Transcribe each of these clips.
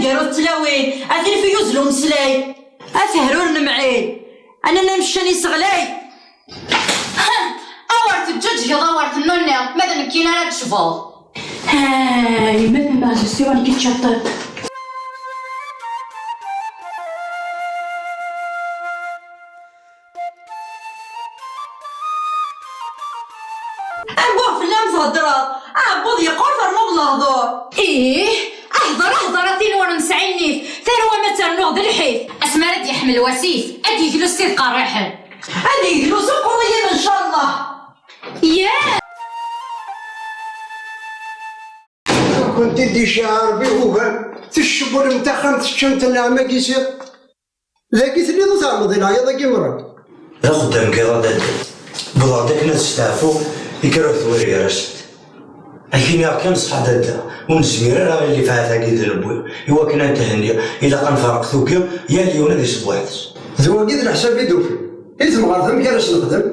نقارو التلاوين أثير في يوزلو مسلاي أثهرون معي أنا نمشاني صغلاي أورت الجوج يا دورت النونة ماذا نكينا لا تشوفو هاي ماذا ما جستي وأنا كنت شطر أبوه في اللام تهدرات أبوه يقول فرمو بالهضور إيه أهضر ثين وانا نسعيني ثروة مثلا نوض الحيف أسمع ردي يحمل وسيف أدي يجلو السيد قريحن أدي يجلو قوية إن شاء الله ياه كنت دي شعر بيوغان تشبو المتخم تشمت النعمة كيسير لقيت لي ضو تعمضي العياضة كيمرا لا خدام كي غادي بلادك ناس تعرفو يكرهوا ثوري راسك لكن يا كان صح دادا ونزمير راه اللي فاتها كي ذنبو هو كنا نتهني الا كنفرق ثوكيا يا اليوم هذا سبوعت ذو كيد الحساب يدوفي إذا مغارثم كيراش نخدم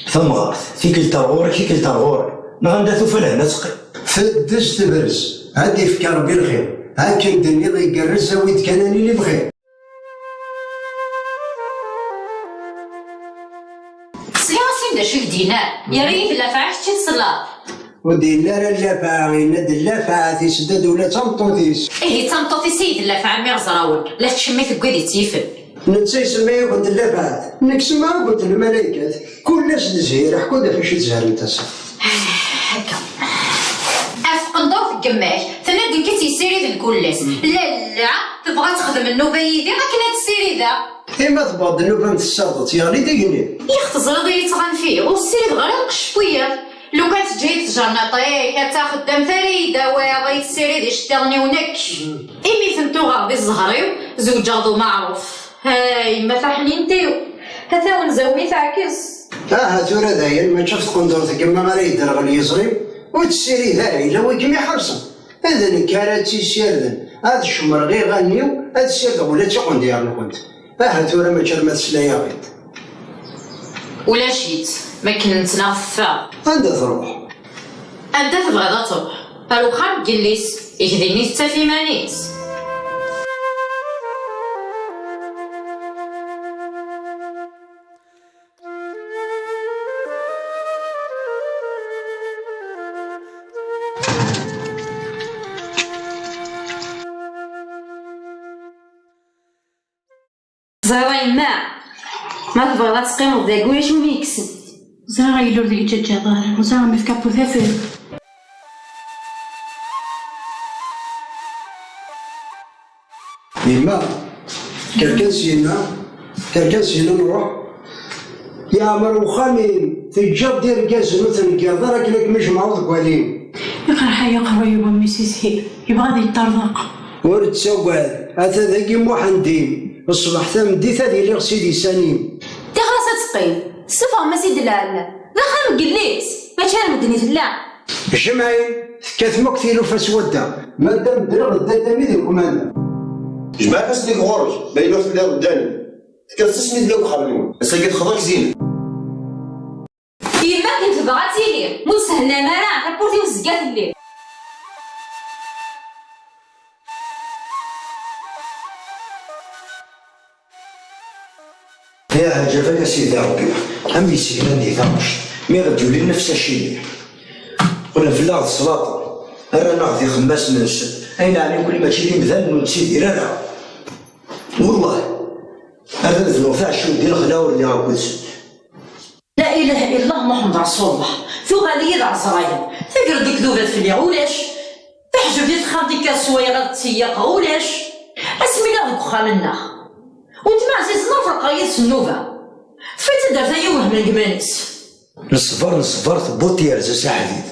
ثم غارث في كلتا غوري في كلتا غوري ما غنداتو فلهنا تقي فدز تبرز هادي في ربي الخير هاكا الدنيا ضي يقرز ويد كاناني اللي بخير سياسي دا شو دينا يا ريت لا فعشت تصلى ودي لا اللافعة غيند اللافعة تيسدد ولا تمطوطيس إيه تمطوطي سيد اللافعة مي غزراون لا تشمي في قدي تيفن نتسا يسميها قلت اللافعات نكسمها قلت الملايكات كل زهير حكو دا فاش تزهر نتاسا هكا أفق ندور في القماش تنادي كي تيسيري ذا الكلاس لا تبغى تخدم النوبة يدي ما كنا تسيري ذا إما تبغض النوبة متسرطت يغلي ديني يختزر ضي يتغن فيه والسيد غرق شوية لو كانت جاي تجرنطي كتاخدم ثريدة وغاية تسيري دي شتغني ونك إمي فهمتو غاضي الزهريو زوجاضو معروف هاي ما فحنين تيو هتا ونزومي تعكس تورا داير ما شفت قندرتك كما ما يدير غلي يصري وتسيري ذا إلا وكم يحرصن هذا نكارات سيردن هذا الشمر غير غنيو هذا السير ولا تقون ديالنا كنت تورا ما كان ما تسلايا غيد ولا شيت ما كنت نغفى عندها تروح أنت تبغى تروح قالوا خام جليس يجديني تافي مانيس زاوين ما تبغى تقيم ذاك ويش ميكسن زرا يلور ذيك الجدار وزرا مفكابو ثافر يما كركان سينا نروح يا عمر وخامين تجاب دير كازنو تنكيض راك لك مجمعو ذكوالين يقرا يبغى ميسيس يبغى ذي الطرق ورد سوال هذا ذاكي موحندين الصباح ثمدي ثادي اللي غسيدي سانين تخلص تقيم السفر ما سيد العالم ذا خام قليس ما كان مدني في الله جمعين كاثمك في لوفا سودا مادام درغ الدادامي ذي الكمانة جماعة ناس اللي غورج باينو في الدار قدامي كتسمي ديالك خرجوا بس كتخضرك زين يما كنت باغا تيلي مو سهلة مرا كبورتي وزكات الليل يا عجبك سيدي ربي أمي سيلاني ثامش مي غديو لي نفس الشيء قلنا في الله الصلاة أنا ناخذ خماس من السد أين علي كل ما تشيلي مثلا ونسيدي رانا والله هذا الذنوب تاع شو ديال الخلاور اللي غاكل لا اله الا الله محمد رسول الله ثو غادي يدع صرايا تقدر ديك ذوبات في اللي عولاش تحجب ديال خالتك السويغه تسيق عولاش اسمي لا ذوك خالنا وانت ما عزيز نفرق غاية النوبه فين تدار يوم من الكمانس نصبر ثبوت يرزا حديد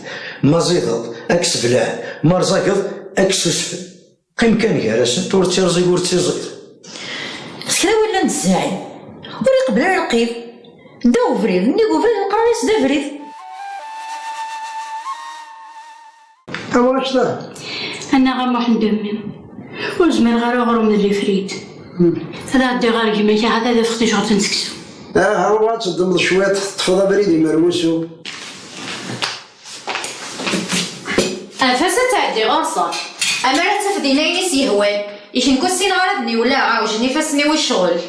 ما زيض اكس فلان ما رزاقض اكس سفل قيم كان كارس تور تيرزي ور تيزير سكرا ولا نتزاعي ولي قبل الرقيب داو فريد نيقو فريد القراريس دا فريد واش دا انا غنروح ندمن وزمر غارو من اللي فريد هذا عندي غير كيما هذا فختي شغل تنسكسو هو تضمد شويه تفضى بريدي مرموسو أنفاسة تعدي غرصة أما لا تفدي ناينس يهوان يكن كوسين غردني ولا عاوجني فاسني والشغل.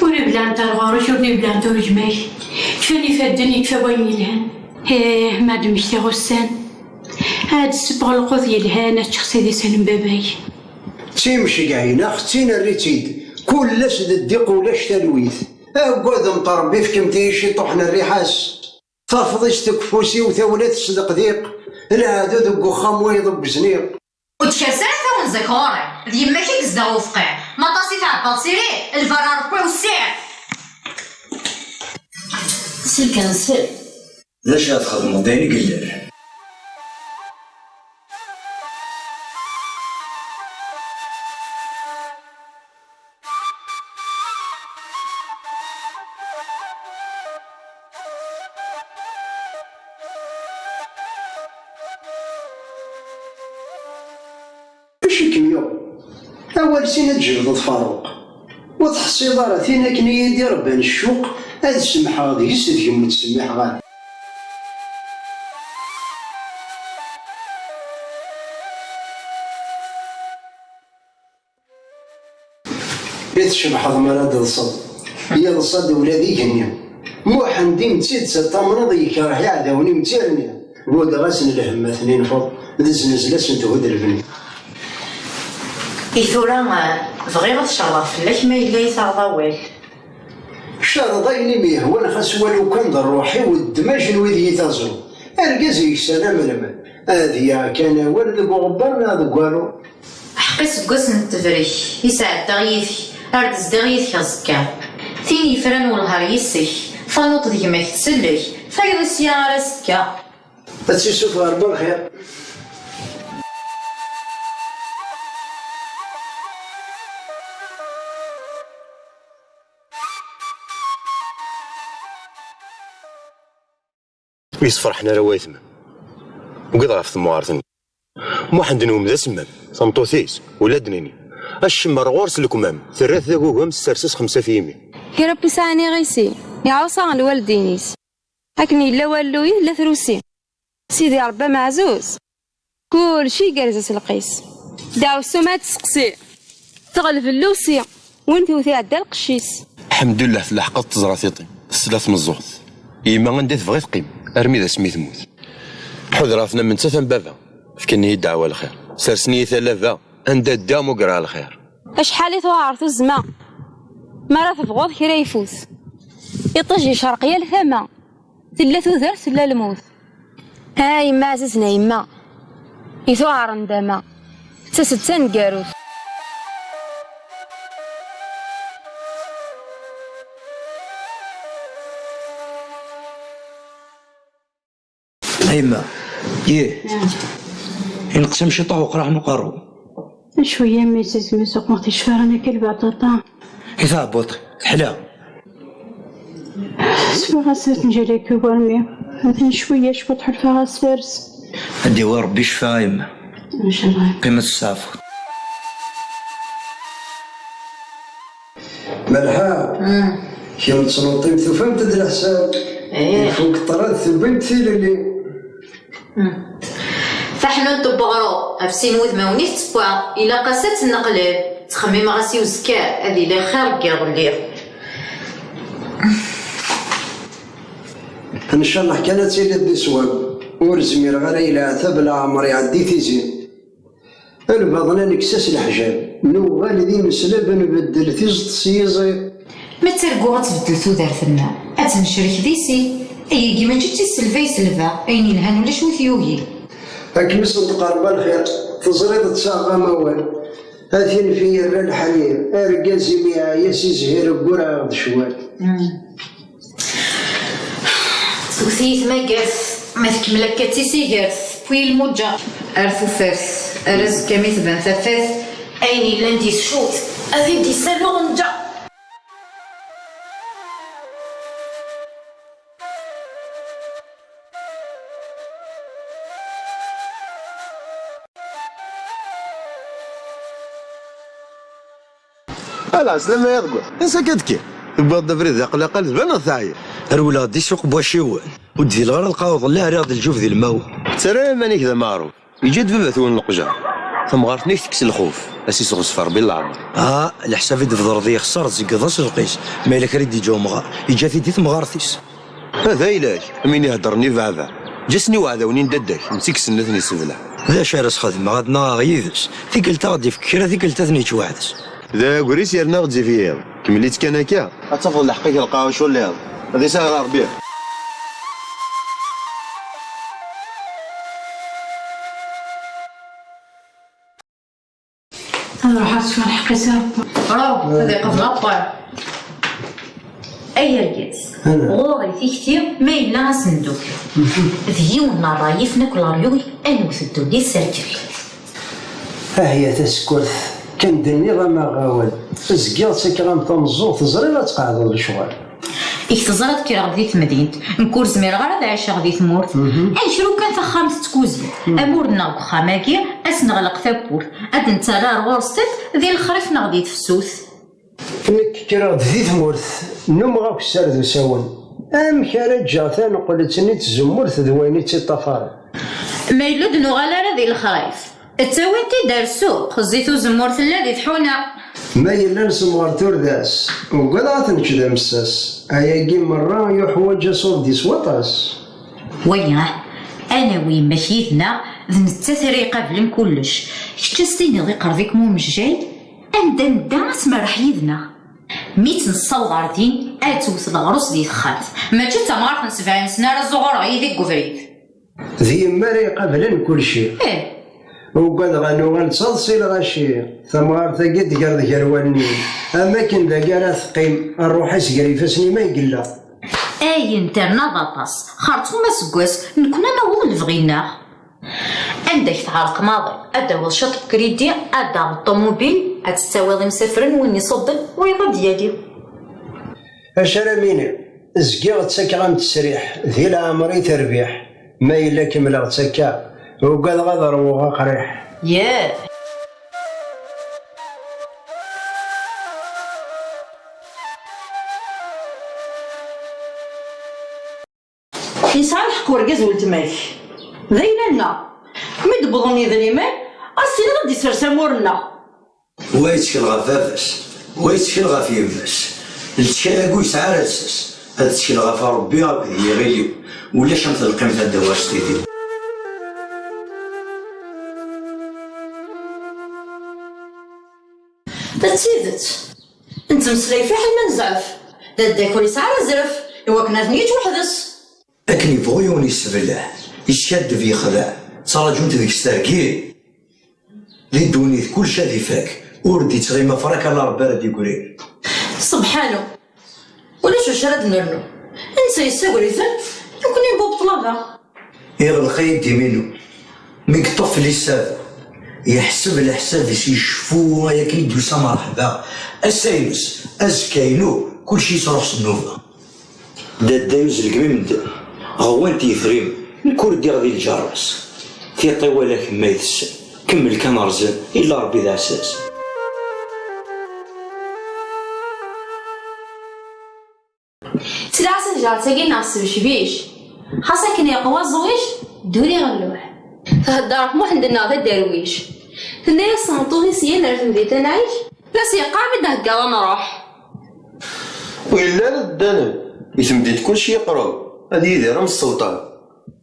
وري بلا انت الغاروش وري بلا انت رجماي كفاني فادني كفا وين يلهان. ما دمشتي غسان هاد السبغ القوض يلهان تشخصي دي سالم باباي تيمشي كاينه اختينا الريتيد كلش الديق ولاش تلويث اقعد مطربي في كمتيشي طحنا الريحاس ترفضيش تكفوسي وثولات تصدق ضيق العادو ذوق خام ويضب بزنيق وتكسر ثون زكوري ديما كي كزدا وفقيع ما طاسي تعبط سيري الفرار بوي والسير سير كنسير لاش غتخدمو دايري قلال ماشي كميو اول سنه تجبد فاروق وتحصي دارا ثينا كني يدير بان الشوق هاد السمح غادي يسد يوم تسمح غادي يتشبح ضمانات الصد هي الصد ولادي كنيا مو حندي متيت تمرض يكره يعداوني متيرني بود غاسن الهم اثنين فوق دزنزلا سنتهود البني إثورا بغيغ تشرف لك ما يلا يتعضاوال شاد ضايني ميه وانا خاص ولو كان ضروحي والدماج الويدي يتازو ارقاز يكسانا ململ هذه كان ولد بغبرنا ذقالو حقيس قوس نتفريك يسعد دغيثي أردز دغيثي خزكا ثين يفرن والهار يسيك فانوط ديما تسلك فايض السيارة سكا تسيسوف غربا الخير يصفرحنا روايثنا وقد غاف موارثني مو حندنهم ذا سمام صمطوثيس ولا دنيني الشمر غورس الكمام ثلاث ذاكوهم سرسس 5 في يمي يا ربي ساني غيسي يا عوصا الوالدينيس هكني لا والوي لا ثروسي سيدي ربا معزوز كل شي جالس القيس داو السمات تسقسي تغلف اللوسي وانت وثي عدا القشيس الحمد لله في الحق تزراتيطي الثلاث من الزغث يما غندي تبغي تقيم ارمي ذا سميت موت حضراتنا من تثن بابا فكني الدعوه الخير سرسني ثلاثه عند الدام وقرا الخير اشحال توعرث الزمان ما راه تبغوض كرا يفوت يطجي شرقيا الثما ثلاث ذرس لا الموت هاي ما عززنا يما يثوار ندما تستن قاروث هيما يه ينقسم شي طوق راح نقرو شويه ميزز مسوق مختي شفارنا كلبا طاطا إذا بوط حلا سفاغاسات نجريك وبرمي مثلا شويه شبط حرفها سارس هدي وربي شفا يما ان شاء الله قيمة السافر ملحا كيما تصنطي ثفهم تدري حساب فوق الطراد ثبنت ثيل اللي فحنون طبغرو أفسين وذ ماوني تسبوع إلا قاسات النقلب تخميم غاسي وزكاء هذي لا خير كيض الليل ان شاء الله كانت سيدة دي سواب ورزمير غير الى عتاب العمر يعدي تيزين البعضنا نكساس الحجاب نو والدي مسلب نبدل تيزط سيزي ما ترقو غتبدل تودار الماء أتنشرك ديسي أي كيما جيتي السلفا سلفا أين الهان ولا شو ثيوهي هاك مسلط قرب الخير تزريد تساقى موال هاثين في الحنين ارقازي ميا ياسي زهير قرا غد شوال توثيث ما قرث ما تكملك كتيسي قرث بوي الموجة أرثو فرث أرز كمي ثبان ثفاث أين لاندي شوت أذي دي سالونجا لا سلام يا ضقور انسى كدكي بعد فريد قلق البنا ثاير الولاد دي سوق بواشيوان ودي الغرض القاوض لا رياض الجوف ذي الماو ترى ماني كذا معروف يجد بابا ثون القجار فمغارتني تكس الخوف اسي صغص ربي الله عمر. الحساب يدي في ضرضي خسر تزقضاش القيس ما الا كريد يجاو مغار يجا في ديت مغارتيس. هذا علاش مين يهضرني بعدا جسني وعداوني نددك نسيك سنتني سبله. ذا شارس خدمة غادنا غيدس في قلتا غادي فكرة في قلتا ثني توعدس. ذا قريس يرنا غتزي فيها كمليت كان هكا غتفضل الحقيقة القهوة شو اللي هذا هذه ساهرة ربيع. نروح أسوى الحقيسة راه هذا قبل الطير أي رجيت غوري تيكتي ما إلا صندوق ذيونا ضايف ناكل ريوي أنا وثدو لي سركل. هي تسكرت كان دني ما غاول زكيات سكرام تنزو تزري لا تقعدوا للشغل. تزرات كي غادي في مدينة نكون زمير غير هذا عايشة غادي تمورت نشرو كان فخامة تكوزي أمورنا وخاماكي أسنغلق ثابور أد نتالا غورستك ذي الخريف نغدي تفسوس. نك كي راه ذي تمورت نوم غاك السرد وساون كان جاثان وقلتني تزمرت ذويني تيطفار. ما يلود نغالا ذي الخريف التاوينتي دار السوق زيتو زمورت الذي تحونا. ما يلا نسمغر تورداس وقال غاتنشد مساس اياكي مرة يحوج صور دي سواطاس. وياه انا وين ماشيتنا ذن التثري قبل كلش كتستيني ذي قرضيك مو مش جاي ندا اسمرح يدنا ميت نصور دين اتوس الغروس دي خات ما جيت مرات 70 سنه راه الزغور غيديك قفريت ذي مري قبل كل شيء. وقد غنو غنتصلصي الغشي ثمار ثقيت قرد كرواني اماكن ذا قال ثقيم الروح اسقري فاسني ما يقلا. اي انترنا باطاس خرطو ما سكواس نكون انا هو اللي بغينا عندك تعرق ماضي اداو شط كريدي اداو الطوموبيل اتستاوي مسافرين وين يصدق ويضا ديالي. اشرا ميني زكي غتسكا غنتسريح ذي العمري تربيح ما الا كمل غتسكا وقال غدر وغا قريح. ياه يسعى الحق ورقاز ولتماك ذينا لنا مي دبضوني ذا اليمان السيدي غادي يسير سامورنا. ويتشكل غفافس ويتشكل غفيفس التشكاكو يسعى راسس هاد تشكل غفا ربي هي غيليو ولا شمس القيمة الدواش تيدي. تتسيدت انت مسلاي في حل ما نزعف داك ولي ساعه زرف اوا كنا ثنيت وحدس اكن يبغيوني السبلة يشد في خدع تراجعت ذيك الساكين لي دونيت كل شادي فاك وردي تغيما فراك على ربي راه يقولي سبحانه ولاش واش راه نرنو انت يساوي ذن يكون يبوب طلبه يغلق يدي منو ميقطف لي الساد يحسب الحساب يشوفو ياك يدو مرحبا الساينس ازكاينو كلشي تروح النوبه دادا يوزلك من هو انت يثريم الكردي غادي الجرس في طوالة كما يتسن كمل كان رزق الا ربي ذا اساس. سلاسل جاتكي ناس بشبيش خاصك كني قوا زويش دوري غلوح تهدرك مو عندنا ذا درويش ثنايا صنطوه سيان رثم ذي تنعيش لا سيقام دهكا ونروح وإلا ردانا يتمديت كلشي يقرب هادي يديرها من السلطان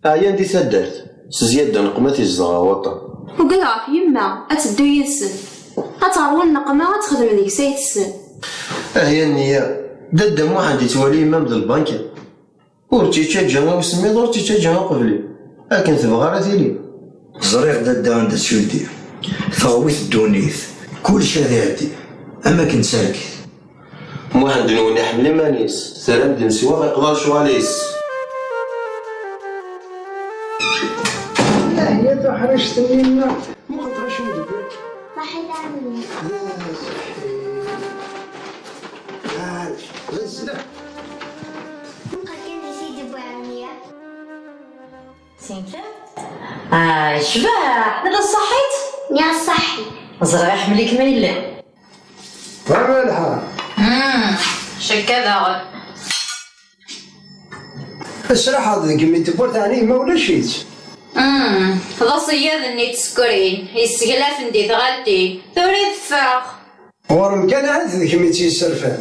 عيان دي تدارت سزيادة نقمة الزغا وطن وقال عاف يما اتدو ينسن اتعرون النقمة غتخدم ذيك سايت السن. هي النية دادا مو عندي توالي إمام ذا البنكة ورتي تشجعنا وسميض ورتي تشجعنا قبلي لكن تبغى راه تيلي زريق دادا عند السودي ثغويت الدونيث كلشي هادي اما كنت ساكت مو عندنا وين يحمل مانيس سلام دين سوا ما يقدرش واليس. لا هي تحرشت منا ما قدرش ندير ما حد عملي غزله ممكن نسيت بعمية سينتا شباب هذا صحيت يا صحي زرا يحملك ما يلا فمالها شكذا الصراحة هذيك مي تبورت عليه ما ولا شيت هذا صياد ني تسكرين يسقلاف ندي ثغالتي تريد فراغ ورم كان هذا كمي تيسرفان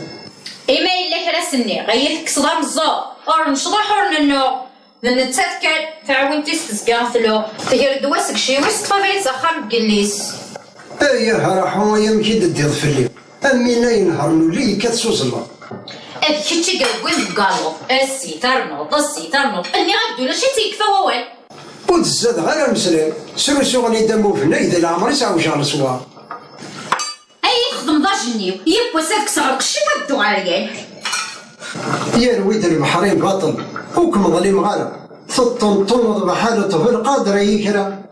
إما إلا كراسني غيثك صدام الزور أور نشطح أور ننو لأن تسكر تعاون تستسقاثلو تجر دواسك شي ويستفافيت أخام بقليس ايه راحوا يمكن تدير فلي امي لا ينهار نولي كتسوس الله أذ كنتي قلبوين بقالو السي ترنوض أني غدو لا شي تيكفى ووال وتزاد غير المسلم سرسو غني دمو فينا اذا العمر يسعو شهر سوار أي يخدم ضاجنيو يبوا سادك صغر قشي ما بدو عريان يا رويد البحرين باطل وكم ظليم غالب تنوض بحالة طفل قادر يكرا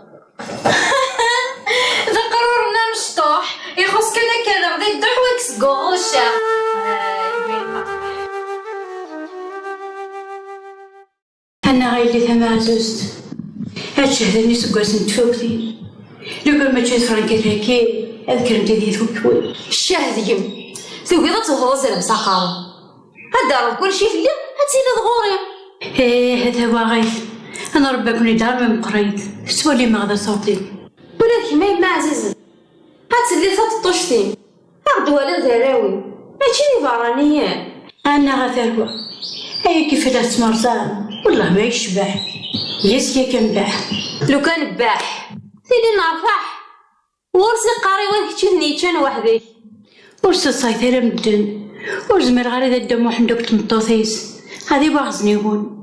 ذا قرورنا مشطوح يخص كذا غدا يدوح ويكس قوشة أنا غايلي ثما عزوزت هاد شهدني سكواس نتفوتين لو كان ما تشوف فرانكيت هاكي أذكر انتي ذي ثوكوي الشاهد يم توقيضة تهضر زي المساخرة هاد كل شي في الليل هاتسيني ضغوري هذا هو غايث أنا ربا كوني دار من قريت تولي ما غدا صوتي ولكن ما يما عزيزة هاتسلي تطوشتين غدو ولا ذراوي ماشي لي فرانيين أنا غثروة أي كيف لا تمرزان والله ما يشبع يسكي كنباح لو كان باح سيدي نرفح ورسي قاري وين كتشوفني كان وحدي ورس الصيثير مدن ورزمر غير إذا الدمو حندوك تمطوثيس هذي باغزني هون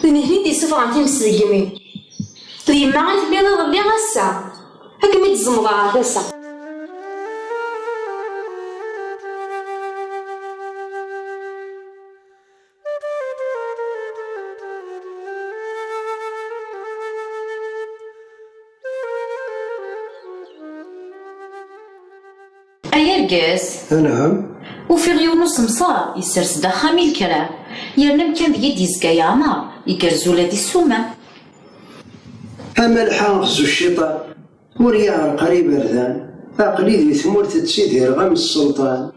دني هني دي صفر عن تيمس الجميل لي ما عرف بينا ضلي غسا هكا ميت الزمضة عفاسة أيرقس نعم وفي غيونوس مصار يسرس دخامي الكلام يرنم كان بيد يزكا يا عمار يكرزو لدي السومة اما الحافظ الشيطان وريا قريب اردان اقلي ذي ثمورة تسيدي رغم السلطان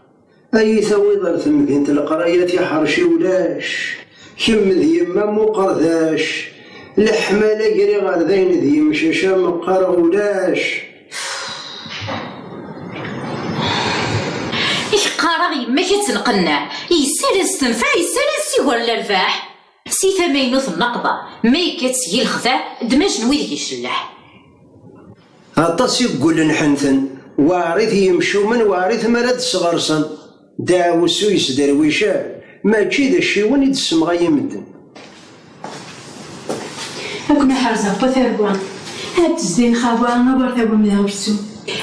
اي ثوي ضرث مدينة القرايات يا حرشي ولاش كم ذي يما مو قرداش الحمالة قري غاردين ذي مشاشا مقار ولاش قارغ يما كتنقنع يسال استنفع يسال السيور الارفاح سي ثمينوث النقضة ما يكتسي الخفاء دماج نويذ يشلح أطاس يقول نحنثن وارث يمشو من وارث مراد صغرسن داوسو يسدر ويشال ماشي ذا الشيوان يدسم غا يمدن أكون حرزة بثربوان هاد الزين خابوان نبر ثابو مدهورسو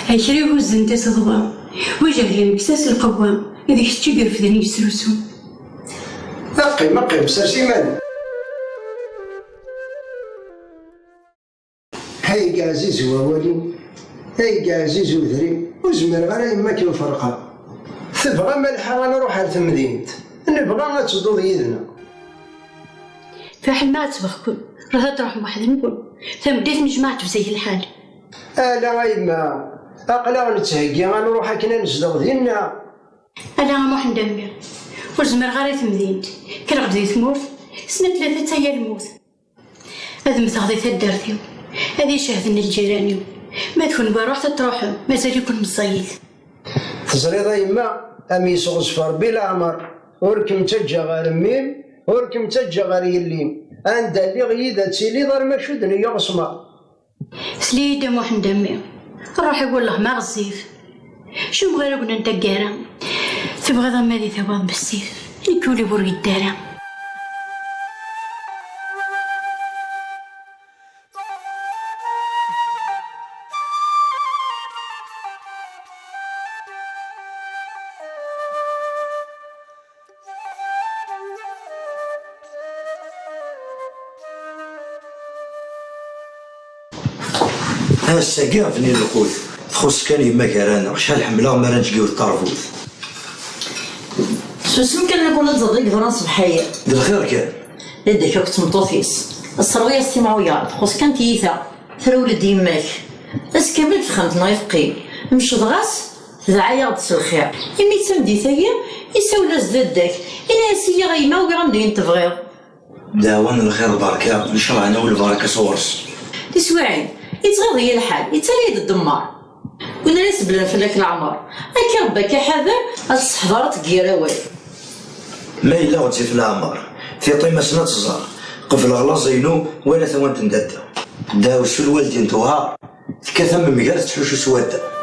هيشريو الزنتي صدوان وجه مكساس القوام إذا كنتي قرفدني يسرسو أقيم سرسي مال هاي عزيز وولي هاي عزيز وذري وزمر غير يما كيف فرقها تبغى ملحة نروح على مدينة نبغى تصدو يدنا فحل ما تبغكم راه تروح واحد نقول تبديت مجمعت زي الحال لا يما أقلا نتهيأ غنروح هكنا نزدو ديالنا أنا غنروح ندمر وزمر غير مدينتي كان غدي ثمورت سنة 3 تاهي الموت هذا مثغدي تدارتيو هذه شاهدني الجيرانيو ما تكون بروح تروحوا مازال يكون مصيد تزريض يما أمي صغصفر بلا عمر وركم تجا غير ميم وركم تجا غير يليم عند اللي غيدا تسيلي ضر ما شدني يغصما سليدة موح ندمر روح يقول له ما غزيف شو مغير قلنا انت قارا تبغى ضمادي ثواب بالسيف يكولي برقي الدارا هسا كاع فني الخوت تخص كان يما كرانا شحال حمله ما نجيو الطرفوت شو يمكن نكون تزضيق فرنسا بحية الخير كان لديك وقت مطوفيس الصروية استمعوية خص كان تيثا ثرولد يماك بس كامل فخمتنا يفقي مش ضغاس دعايا غدس الخير يمي تسمدي ثايا يساولا زدادك إلا سيا غيما وغندين تبغيض داوان الخير بركة نشرع انا والبركة صورس يسواعين يتغيظ هي الحال يتالي الدمار وانا ليس بلا فلاك العمر هكا ربك حذر الصحضرات كيراوي ما إلا غتجي في العمر في طيمة سنة الزهر قفل غلا زينو وانا ثوانت ندادا داو شو الوالدين توها تكاثم مقالة تحوشو سوادا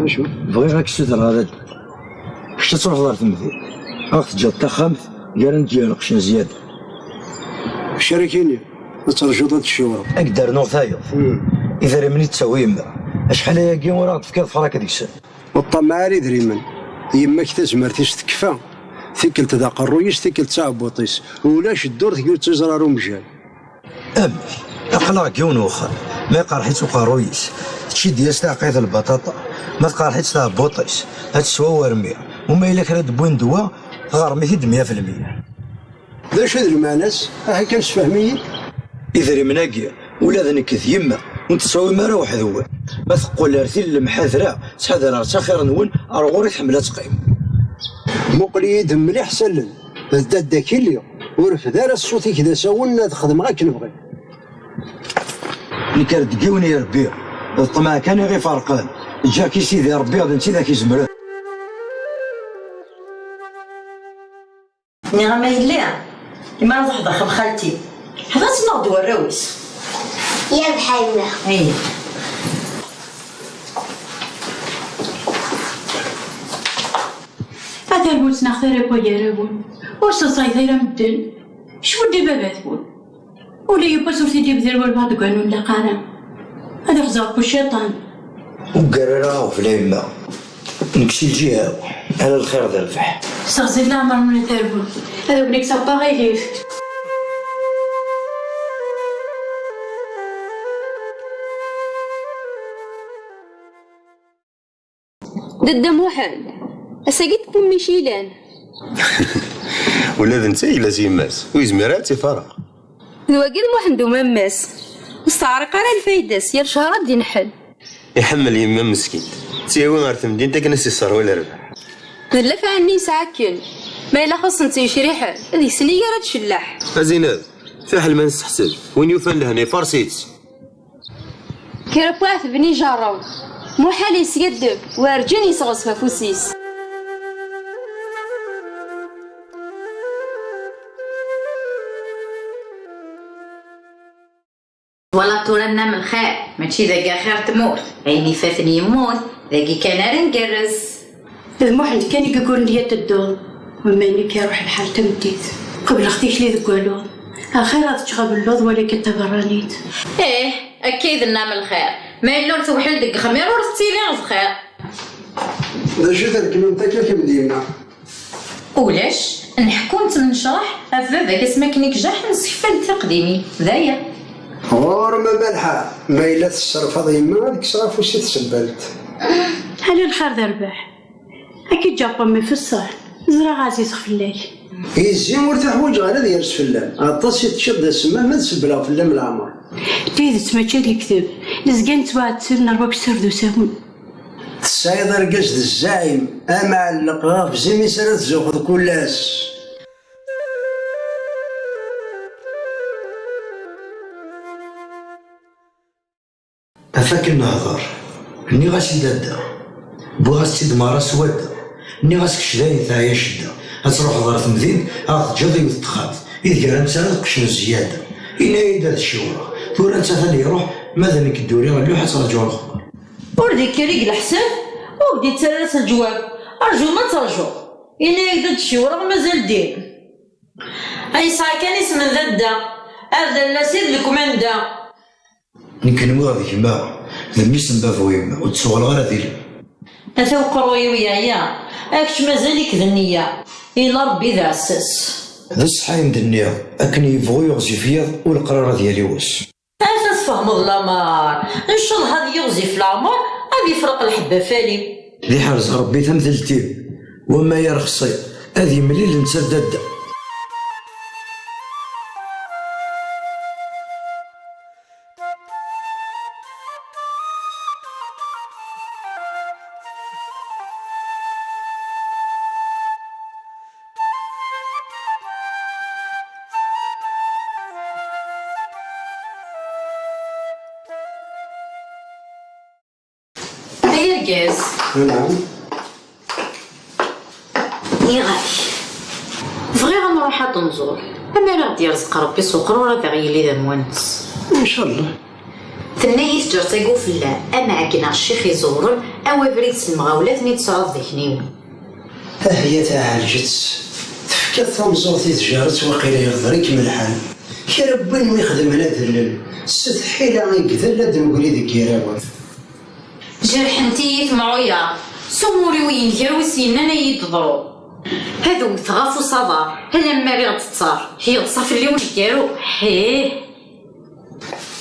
اشو بغيت راك تستدر هذا شتا تروح دار تمثيل راك تجي تخمت قال نجي نقشن زيادة شاركيني ترجو ضد الشورى اقدر نور ثايض اذا مني تسوي يما اشحال هي كي وراه تفكر فراك هذيك السنه والطمع ريد ريمن يماك تزمرتيش تكفى ثقلت ذا قرويش ثقلت تعبوطيس ولاش الدور تقول تزرارو مجال امي اقلع كيون وخر ما قارحيت وقارويس تشد ياس قيد البطاطا ما تقارحيت تاع بوطيس هاد السوا ورميع وما الا كرا بوين دوا غرمي في 100% ذا شو ذا المعناس هاي كان فهمي اذا مناقيه ولا ذنك يما وانت تسوي ما روح ذو ما تقول ارثيل المحاذره تحذر خير نون ارغوري حمله تقيم مقلي يد مليح سلم الدادا كيليو ورف دار الصوت كذا سونا تخدم غاك نبغي اللي كان تقيوني يا ربي الطمع كان غير فرقان جاكي سيدي ربي غادي انت ذاك يزمر نعم إلا لما نروح داخل خالتي حضرت نغدو الرويس يا بحالنا اي هذا البوس نختار بويا رابون وصل ثيرا مدن شو ودي بابا ثبون ولا يبا صورتي دي بذير والبعض قالوا لا قارا هذا خزاق الشيطان وقررها في اليمة نكشي الجهة على الخير ذا الفح استغزي الله عمر من ثربون هذا بنيك صبا غيليف ضد موحد اساقيت بومي شيلان ولا انت الا زي ماس ويزميرات فرق نواقد موحد ومماس مستعرق على الفايداس يا شهرات دي نحل يحمل يما مسكين تيوي غير تمدين تاك ناس يصروا ولا ربح نلف عني ساكن ما الا خص نتي شريحه هذيك سنيه راه تشلاح زينات في حل ما نستحسن وين يوفن لهنا فرسيت كي رباث بني جارو مو حالي يسقدب وارجاني يصغص فوسيس ولا طولنا من خير ماشي ذاك خير تموت عيني فاتني يموت ذاكي كان رنقرس الموحد كان يقول لي تدور وما انك يروح الحال تمديت قبل اختيش لي ذكوالو اخيرا تشغب اللوظ ولا كنت برانيت ايه اكيد لنا من الخير ما الا توحل ديك خمير ورثتيلي الخير ذا شو ذا الكلمة تاكل كم ديما ولاش نحكو نشرح باباك اسمك نكجح نسكفل تقديمي ذايا غور ما بالحال ما الا تصرف هذا يما هذيك صراف وش تسبلت هل الخير ذا رباح اكيد جاب امي في الصح زرا غازي خفلاك يزي مرتاح وجه على ديال السفلان عطاس تشد السما ما تسبلها في اللم العمر تيدت ماشي الكذب لزقان تواتر نربك سردو ساون السايد رقص الزايم اما اللقاف زي مسألة زوخذ كلاس افاك النهضر ني غاسي دادا بو غاسي دمارة سوادة ني غاسك شداي ثايا شدة هتروح دار تمدين غتجضي وتتخاف إذا كان نتا قشن زيادة إلا يدا الشورى ثورا نتا ثاني يروح ماذا نك الدوري غنلوح ترجعو الخبر وردي كريق الحساب وبدي تسالس الجواب ارجو ما ترجو إلا يقدر الشورى مازال دين اي ساعة كان اسم ذا هذا لا سيد الكوماندا نكلمو هذيك ما لم يسم بافو يما وتسوغل غير هذيك أتوقع ويايا أكش مازالك ذنية إلا ربي ذا عساس هذا الصحايم دنيا أكن يبغو يغزي فيا والقرار ديالي واش أنت تفهم الأمر إن شاء الله هذا يغزي في العمر أبي يفرق الحبة فالي ذي حرز ربي تمثلتي وما يرخصي هذه مليل نتا دادا يرقاز. نعم. يغالي بغي غنروح عاد نزور، اما راه غادي يرزق ربي سوقر وراه باغي يلي ذا موانس ان شاء الله. تنايس جرتيقو فلا اما كنا الشيخ يزورن اوا بريد المغاولات ني تصعد ذهنيو. هي تعالجت تفكات تمزورتي تجارت وقيله يغضريك من الحال كربي ما يخدم هنا دلل ست حيله غيقدر لا نقولي ديك يراوات جرحنتي معويا سموري وين دير وسينا انا يضرو هادو متغافو صبا هلا ما غير تتصار هي تصاف اللي واش ديرو حيه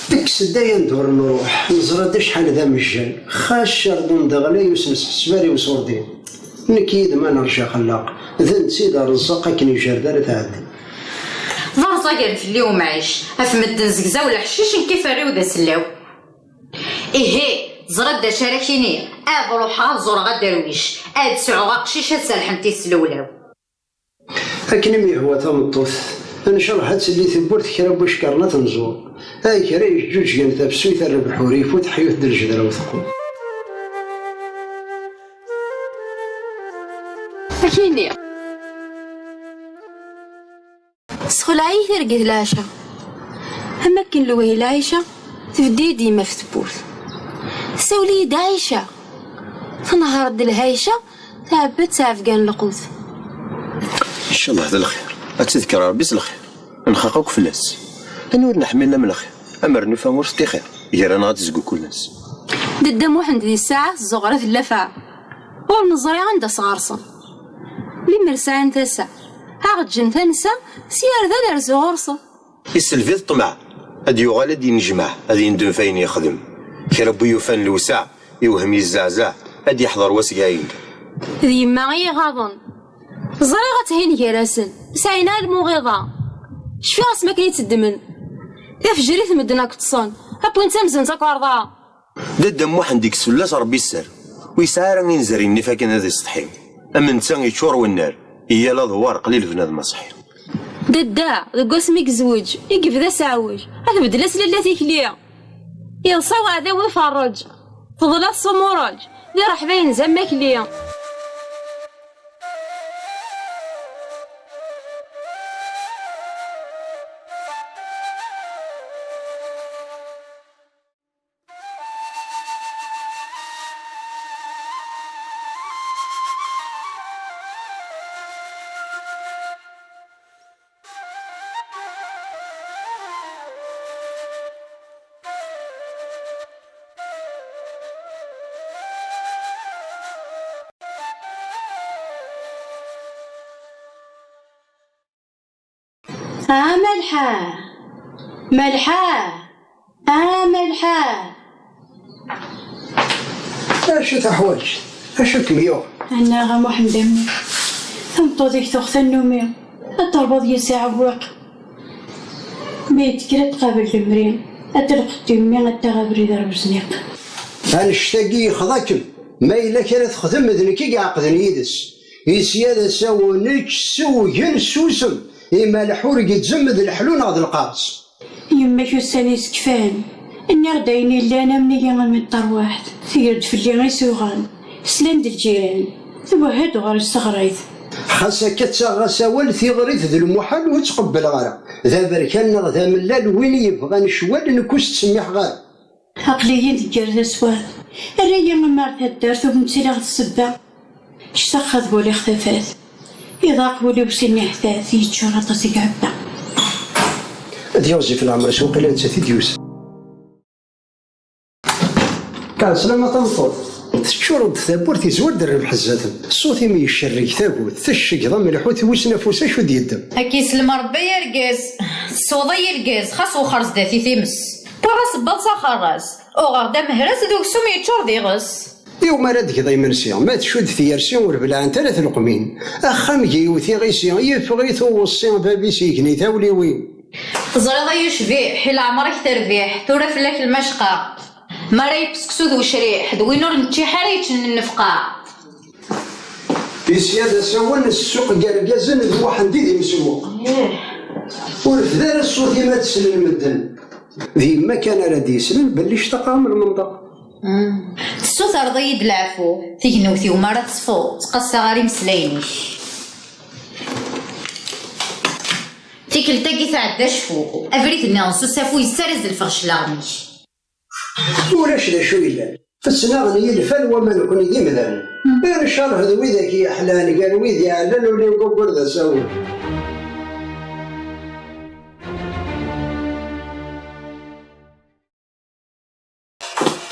ديك السدايه ندور نروح نزرد شحال ذا مجال خاش ردون دغلا يوسمس حسباري وصوردين نكيد ما نرجع خلاق ذا نسيد الرزاقه كني جردانه تعدي فرصه قال في اليوم عايش افمد زكزا ولا حشيش كيف ريو ذا سلاو ايه زرد دا شاركيني روحها زور غا درويش سعو غا قشيشه سالحنتي سلولاو اكنمي هو تمطوث نشرح هاد سلي ثبورت كرا باش كرنا تنزور هاي كرا يجوج كان تابسو يثرب الحوريف وتحيوث د الجدرا وثقو أكيني سخل عايث رقد العشا أما كن لوهي العيشة تبدي ديما في ثبوت سولي دايشة فنهار د الهايشة تعبت سعفقان القوت ان شاء الله هذا الخير اتذكر ربي الخير نخاقوك في الناس نور نحملنا من الخير اما رنفا مرستي خير غير انا غتزقو كل الناس ددا موحد ذي الساعة الزغرة في اللفعة والنظري عندها صغارصة لي مرسعان تاسع عقد جن تنسى سيار ذا لرزو غرصة يسلفي الطمع هاد يغال هادي نجمع هادي ندم فين يخدم كربو يوفان الوسع يوهم يزعزع هادي يحضر واسقاين ذي ما غي غاضن زري غتهين كراسن سعينا المغيضة شفي غاس ما كاين تدمن تفجري تمدنا كتصان هابو انت مزن تاكوارضا ددا موحد ديك السلاس ربي السر ويسعى راني نزري النفا كان هذا يسطحي اما نتا يتشور والنار هي لا دوار قليل في هذا المصحي ددا ذوك اسمك زوج يقف ذا سعوج هذا بدلاس للاتي كليا يلصاو هذا ويفرج فضلات صموراج ذي راح باين زمك ليا ملحة ملحة ملحة اشو تحوايج اشو كميو أنا غا محمد أمي ثم طوذيك تغثى النومية الضربة ديال ساعة بواقع ميت كرا تقابل المرين أتلقى تيمي غتغابري ضرب زنيق أنا اشتاقي خذاكم ما إلا كانت تخدم مذنكي عقدن يدس يسيادة ساو نيتش سو ين سوسم إما الحور يتزمد الحلون غد القاص يما شو السانيس كفان إني غدايني اللي أنا مني من الدار واحد تيرد في اللي غي سوغان سلام د الجيران ثم هادو غير الصغريت خاصك تساغا سوال ثيغريت ذو المحال وتقبل غيره ذا بركان ذا ملال وين يبغى نشوال نكوس تسميح غير عقليين تقرد أسواد الريا من مارت هدارت وبمتيلي غد السبا اشتاق بولي اختفات إذا قبولي بسني حثاث يتشور رطاسي قعبا ديوزي في العمر سوق إلا نساتي ديوز كان سلامة تنفض تشور بثابور تيزور درب حزاتم صوتي مي يشرك ثابوت تشك ضم الحوت وسنفوسا شو ديدم هكيس المربى يرقاز الصوضي يرقاز خاص وخرز داتي تيمس طراس بلصا خراس وغادا مهراس دوك سومي يتشور دي غس يوم راد كذا يمنسيون ما تشود ثيارسيون وربلع عن ثلاث القمين أخام جيوثي غيسيون يفغيثو وصيون بابي سيكني ثاولي وين زريضة يشبيح حيل عمرك تربيح ثورة فلاك المشقة ما راي بسكسو ذو شريح دوين نور نتشي حريتش النفقة في سيادة سوان السوق قرقازن ذو واحد ديدي مسوق ورفدار الصوت ما تسلم المدن ذي ما كان راد يسلم بلي اشتقى من المنطقة السوثر ضيد العفو تيكنوثي ومرة تصفو تقصى غير مسلاينيش تيكل تاكي تعدى شفو افريت الناس سافو يسرز الفرش لاغنيش ولاش لا شو إلا فالسناغني الفن وما نكون ديما ذا بين الشهر هذا ويذاك يا حلال قال ويذي علل ولا يقول ذا ساوي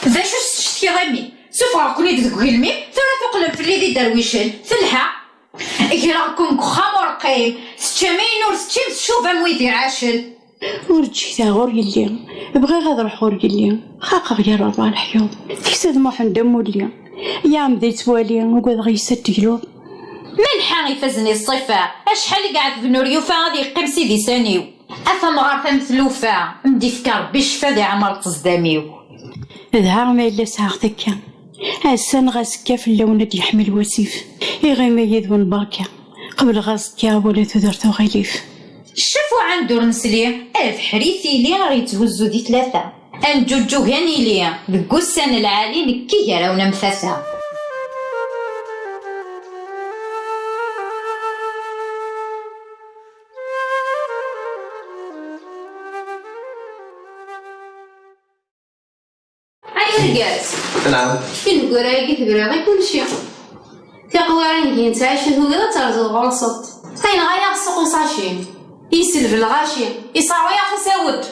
ذا شو شتي غمي سوف راكوني ديك هلمي ثورة تقلب في اللي دي درويشن ثلحة راكم كخام ورقيم ستشامين ورستشيم تشوفها مويدي عاشل ورجيتها غور يلي بغي غاد نروح غور يلي خاقا غير ربع الحيوم كيساد موحن دمو ليا يا عمدي توالي وقاد غيسد تقلو من حاغي فازني الصفة اشحال قاعد بنوريوفا غادي يقيم سيدي سانيو افهم غار تمثلوفا مدي فكر بشفا ذي عمر تصداميو ذها ما إلا ساعة ذكا هسان غاسكا في اللون دي يحمل وسيف يغيما يذون بركة قبل غاسكا ولا تدرتو غليف شافو عندو رمسلي الف حريثي لي غي تهزو دي ثلاثة انجوجو هاني لي بقسان العالي نكي يراونا مثاثة رجعت نعم كي رايقي تقرا غير كلشي تقوارين كي نتعاشى هو ترزو غلصت كاين غير السوق وصاشين يسلف الغاشي يصاوي خساود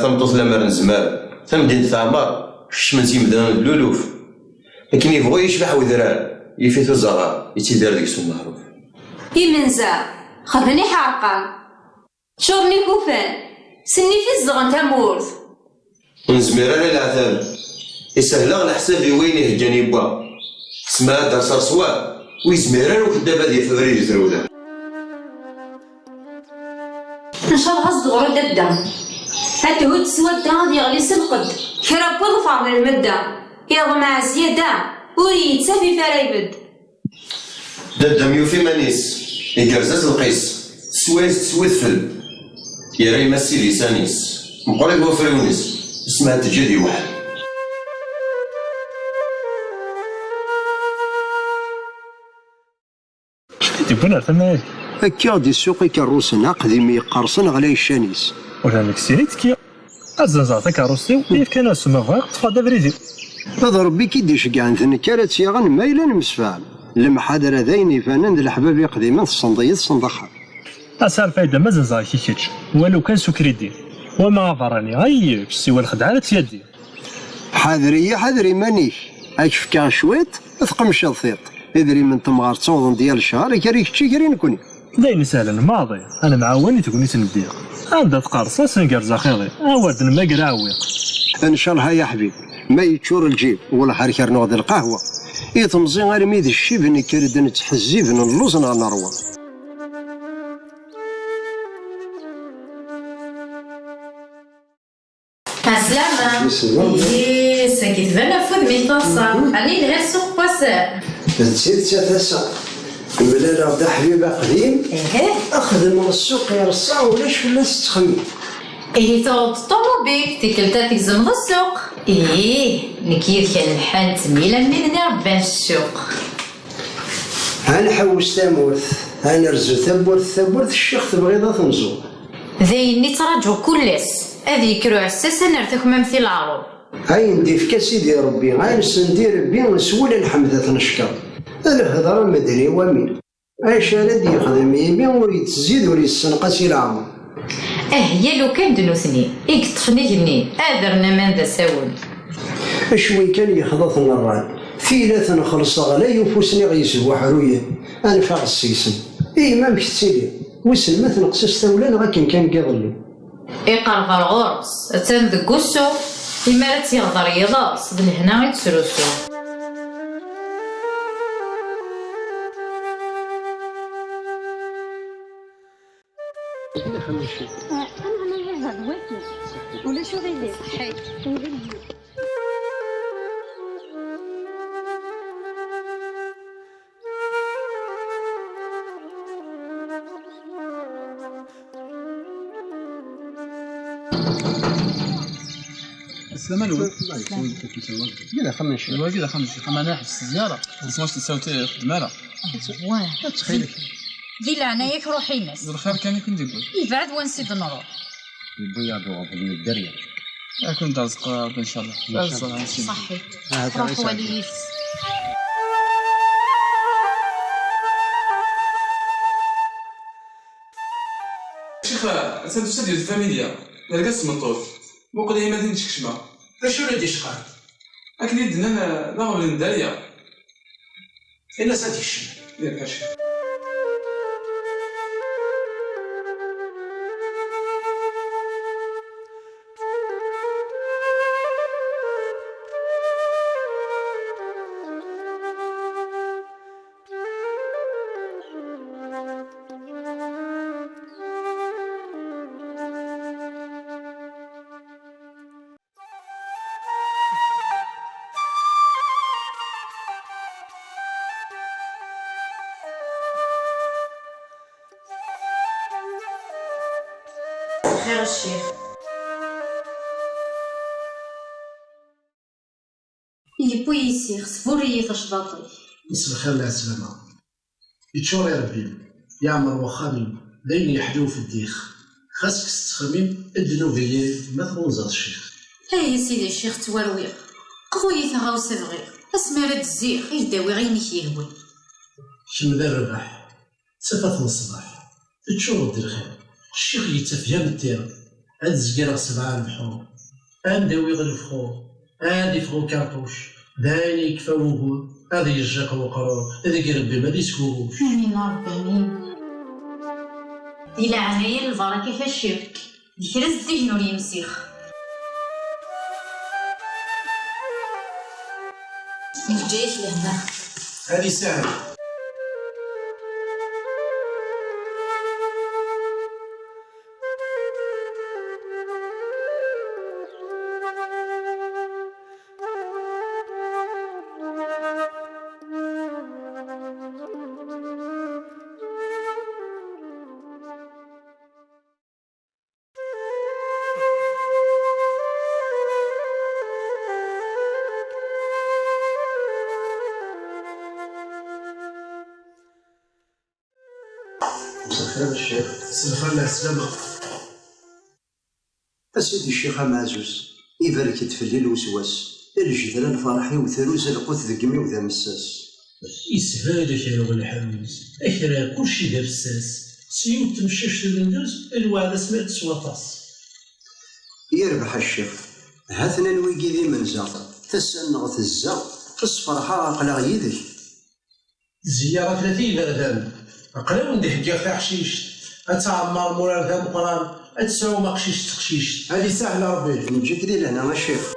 ثم توصل لمرن زمار ثم مدينة ثعمر من زيمدان اللولوف لكن يبغوا يشبح وذرار يفيت الزغار يتيدار ديك سو معروف يمنزا خذني حرقان شورني كوفان سني في الزغن تمورث ونزمير انا العذاب يسهل على حساب وين يهجاني با سما دار صرصوار ويزمير وخدابه ديال فبراير زروله ان شاء الله غصد غرد الدم هاد هو تسوى الدم غادي يغلي سلقد كرا بوظفر للمدة يض مع زيادة وريد سافي فرايبد دم يوفي مانيس يكرزاز القيس سويت فل يا ريما سيدي سانيس مقرب وفريونيس اسمها تجدي واحد تبون عرفنا هكا غادي السوق يكروسن قديم يقرصن على الشانيس ولا مكسيريت كي الزنزار كاروسي وكيف كان السما فاق تفاضل بريدي هذا ربي كي ديشكا عندنا كانت سيغان مايلا مسفعل المحاضرة ذاين يفنان الحباب يقديما الصندية الصندخة أسال فايدة ما زنزار كي كيتش ولو كان سكريدي وما فراني غيك سوى الخدعة يدي حذري مانيش اكف كان شويت ثقمش الثيط ادري من تمغار تصوضن ديال الشهر كريك تشي كري نكوني داين سهل الماضي انا معاوني تكوني تنديق عندها تقرصة سنقر زخيري اواد ما قرا عويق ان شاء الله يا حبيب ما يتشور الجيب ولا حركة نوض القهوة يتمزي غير ميد الشيب نكرد نتحزيب نلوز نروى السلامة إيه ساكي تبان فود ميطاسة أني لها السوق باسا تزيد تاسع بلا راه حبيبه قديم اخذ من السوق يرصع ولاش فلاس تخمي إيه تعود الطوموبيل تيكلتا تيزم السوق إيه نكيد كان الحال تميلا من ربان السوق هنحوس تامورث هنرزو ثبورث الشيخ تبغيضة تنزو ذاين نتراجعو كلس هذي كرو عساس نرتاح ممثل العروض هاي ندير في سيدي ربي هاي ندير ربي نسول الحمد نشكر الهضره مدري ومين اش راه يخدم يمين وريد تزيد وريد السنقاس العمر هي لو كان دنوثني يكتفني جني ادرنا من ذا ساون اشوي كان يخلطنا الراد في لا نخلص غلا يفوسني غيسوا حرويه انا فاق السيسن اي ما مكتسيلي وسل ما تنقصش ثولان غاكن كان كيظلي يقرب الغرس تن ذكوسو المرات يغدر يضاس بالهنا يتسروسو ولا شو غير صحي السلام مالو كذا خمن شي الواقي دا خمس شيخ انا نحس الزياره بس واش تساوي خدمه لا واه تخيلك دي لعنايك روحي الناس الخير كان يكون ديبو يبعد ونسيد نروح يبيضوا في الدريه يكون رزق ان شاء الله صحي روح وليس شيخ سادو ديال الفاميليا لقاس منطوف بوك ديما دينتك شما شنو اللي شقال اكن يدنا لا غبل نداريا الا ساتي الشم ياك شيخ خير الشيخ يبو يسير سفوري تشباطي مسا الخير العسلامة يتشور يا ربي يعمر وخامي داين يحلو في الديخ خاصك تستخمم الدنوبية ما تغوزات الشيخ هاي سيدي الشيخ توارويق قضوية ثغاو صغير اسمارد الزيخ يداوي غينك يهوي شمدا الرباح تسافات من الصباح تشور دير خير الشيخ يتفهم التيرا هاد الزكيرة 7 البحور نداوي غير الفخور هادي فخو كارطوش داني يكفى وجود هذا يجاك وقرار هذا يربي ما ديسكوش امين ربي امين دي لعناية البركة في الشرك دي كرا الزجنو يمسيخ مجيش لهنا هادي ساهل مسخر الشيخ سلخان العسلامة أسيدي الشيخ معزوز يبارك تفلي الوسواس الجدران فرحي وثروز القوت ذقمي وذا مساس يسهالك يا ولد حموز أكرا كلشي دار الساس سيوت تمشاش للندرس الوعد سمعت سواطاس يربح الشيخ هاثنا نويقي ذي منزا تسنغ تزا تصفرحا عقلا يدك زيارة 30 بردان أقلاو ندي حكا في حشيش أتعمر مورا ذا مقران أتساو مقشيش تقشيش هذه سهلة ربي نجيك دي لهنا الشيخ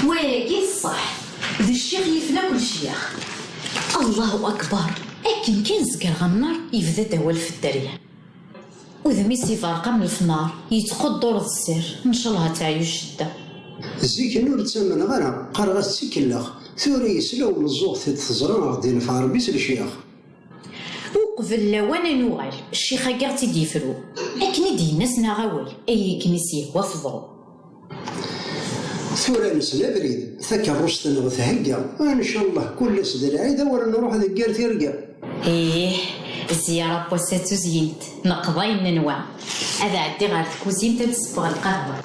واقي الصح ذي الشيخ يفنى كل شيخ الله اكبر اكن كان زكر غنار يبدا دوال في الدريه وذا ميسي فارقه من الفنار يتقدر السر ان شاء الله تعيش شده زيك النور تسمن غير قرغت سيكلاخ ثوري يسلو الزوق تزرع غدي نفع ربي الشيخ وقبل لوانا نوغال الشيخ قاعد يديفرو اكن دي الناس نغاول اي كنيسيه وفضرو ثورة نسلا بريد ثك الرشد نغثهقا ان شاء الله كل سد العيد ولا نروح ذكر ثيرقا ايه الزياره بوساتو زينت نقضي من نوع هذا عدي غير الكوزين تتصبغ القهوه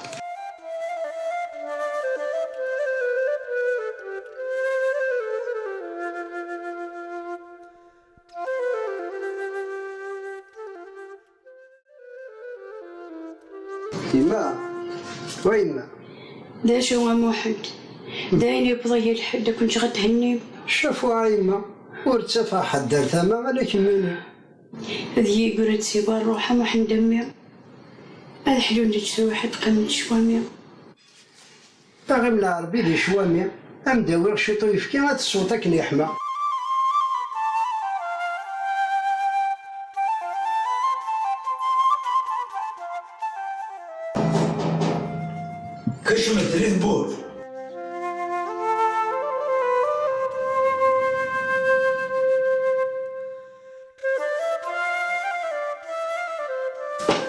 يما وين دا شو موحد داين يبضي الحد كنت غتهني شافوا عيما وارتفع حد دار ثما عليك مني هذي قرد سيبار روحها ما حندمي هذا حلو نجسو واحد قمت شوامي باغي من العربي دي شوامي أمداوي شي طيف كي هاد الصوت أكن يحمى. كشمت تريد بول.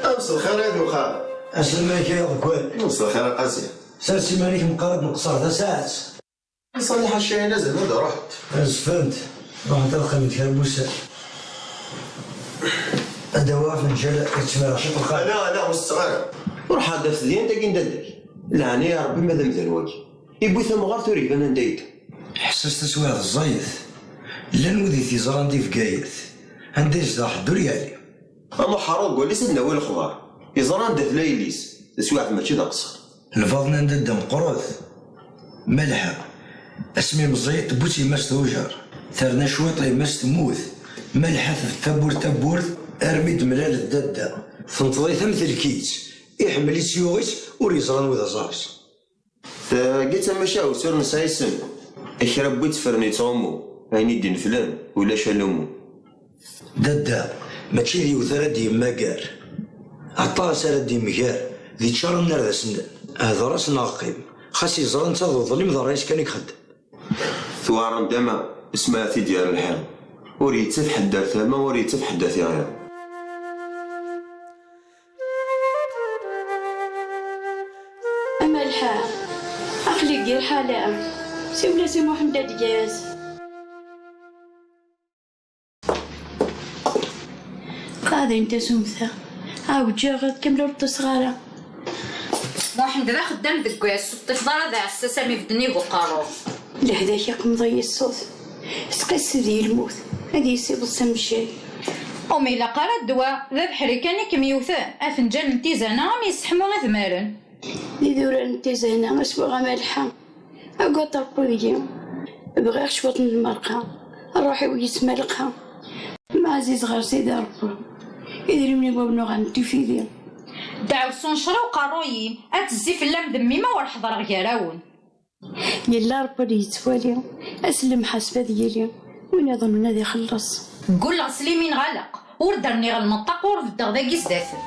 أوصل خير يا دوخا. أسلم عليك يا ضكوان. أوصل خير قاسي. سالتي مالك مقارب نقصر ذا ساعات. صلح الشاي نزل هذا رحت. فهمت. رحت تلقى من كربوسة. هذا واقف من جالة كتسمع شي تلقى. لا مستغرب. روح هذا في الدين تاكين دادك. لعني يا ربي ماذا مثل واجي. يبوي ثم غار توريك أنا ندايت. حسست سواغ الزايث. لا نودي في زراندي في قايث. عندي جدا حدو ريالي. أما حروق وليس ناوي الخضار. يزران داث ليليس. تسواعد ماشي دا قصر. الفاضنا ندم قروث. ملحة. اسمي مزيط بوتي ماس توجر. ثرنا شويطي ماس تموث. ملحة تبور ارميد ملال الدادة. فنطضي ثمث الكيت. يحمل يسيوغيت وريزران وذا زارس. قلت ماشي عاوتور نسعي السن. اكرا بويت فرني تومو. هاني دين فلان ولا شالومو. دادا ماشي ذي وثرا دي ماكار. عطاس على دي مكار. ذي تشارة نار سندان. هذا راس ناقيم. خاص يزران تظل ظلم ذا رايس كان يخدم. ثوار دما اسمها في ديال الحال. وريت تحدى ثما وريت تحدى ثيايا. أما الحال أخلي غير حالة سيولا سي محمد دياز قاعدة انت سمثة عاود جاغد كملوا التصغارة محمد ذا خدام دكواس الطفل ذا عساسة مفدني وقارو لهذاك ياك مضي الصوت سقيس ذي الموت هذي يسيب السمشي أمي لا قرا الدواء ذا بحري كان كميوثان أفنجان انتزانا غام يسحمو غثمارن ذي ذورا انتزانا أسبوع مالحة أقوى طرقوية بغير شوط من المرقة الروحي ويسمالقها مع عزيز غير سيدي ربي يدري مني بابنو غنتي في ذي دعو سنشرا وقارويين أتزي في اللام دمي ما والحضر غيراون يلا ربي اللي يتوالي أسلم حسبة ديالي وين يظن هذا يخلص قول غسلي من غلق وردرني غالمنطق ورفدغ ذا قيزداثن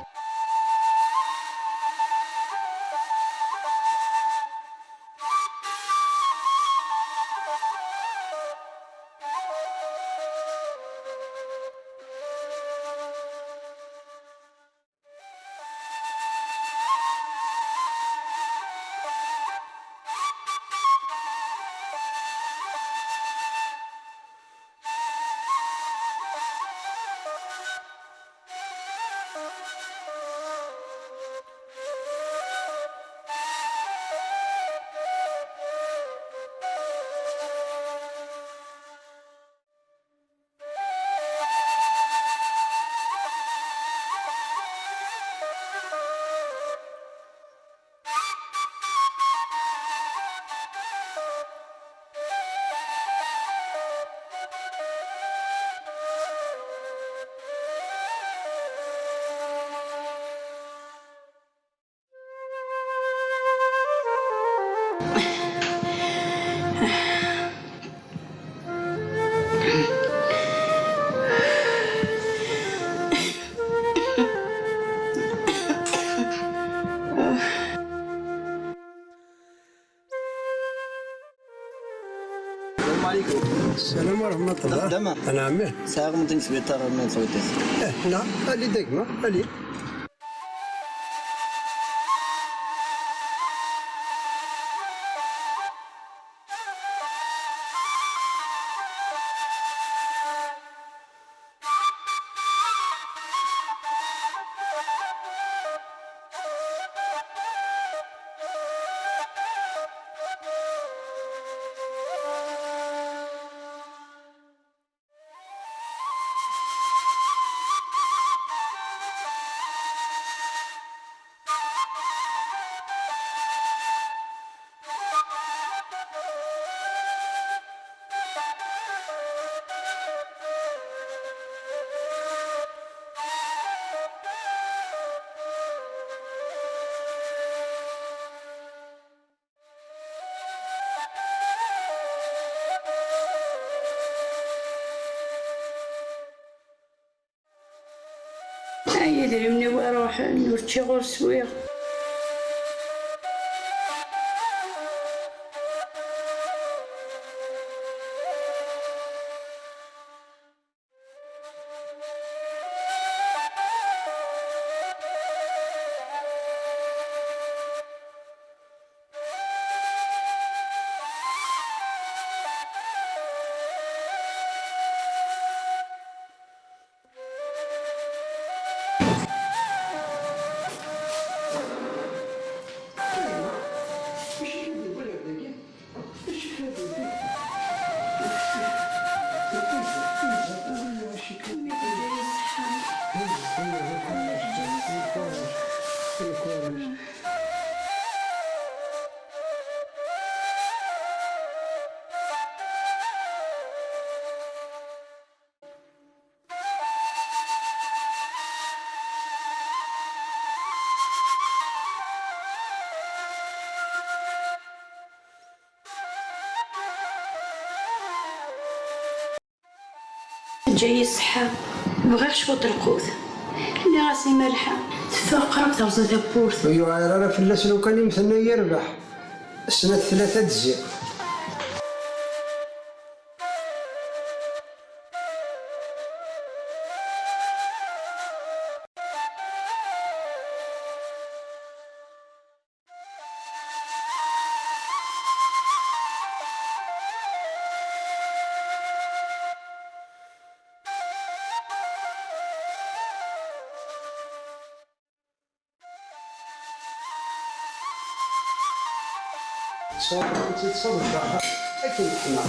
السلام ورحمة الله. دما. أنا عمي. ساعة ممكن سبيتار من صوتي. نعم. علي دقمة علي. أي درمني وأروح نورتشي غور سويغ. جاي الصحة بغير شوط القوت اللي راسي مالحة تفاقرب تغزى تبورت. ايوا راه فلاس لو كان يمثلنا يربح السنة 3 تزيق. تصور راحة أكيد حنا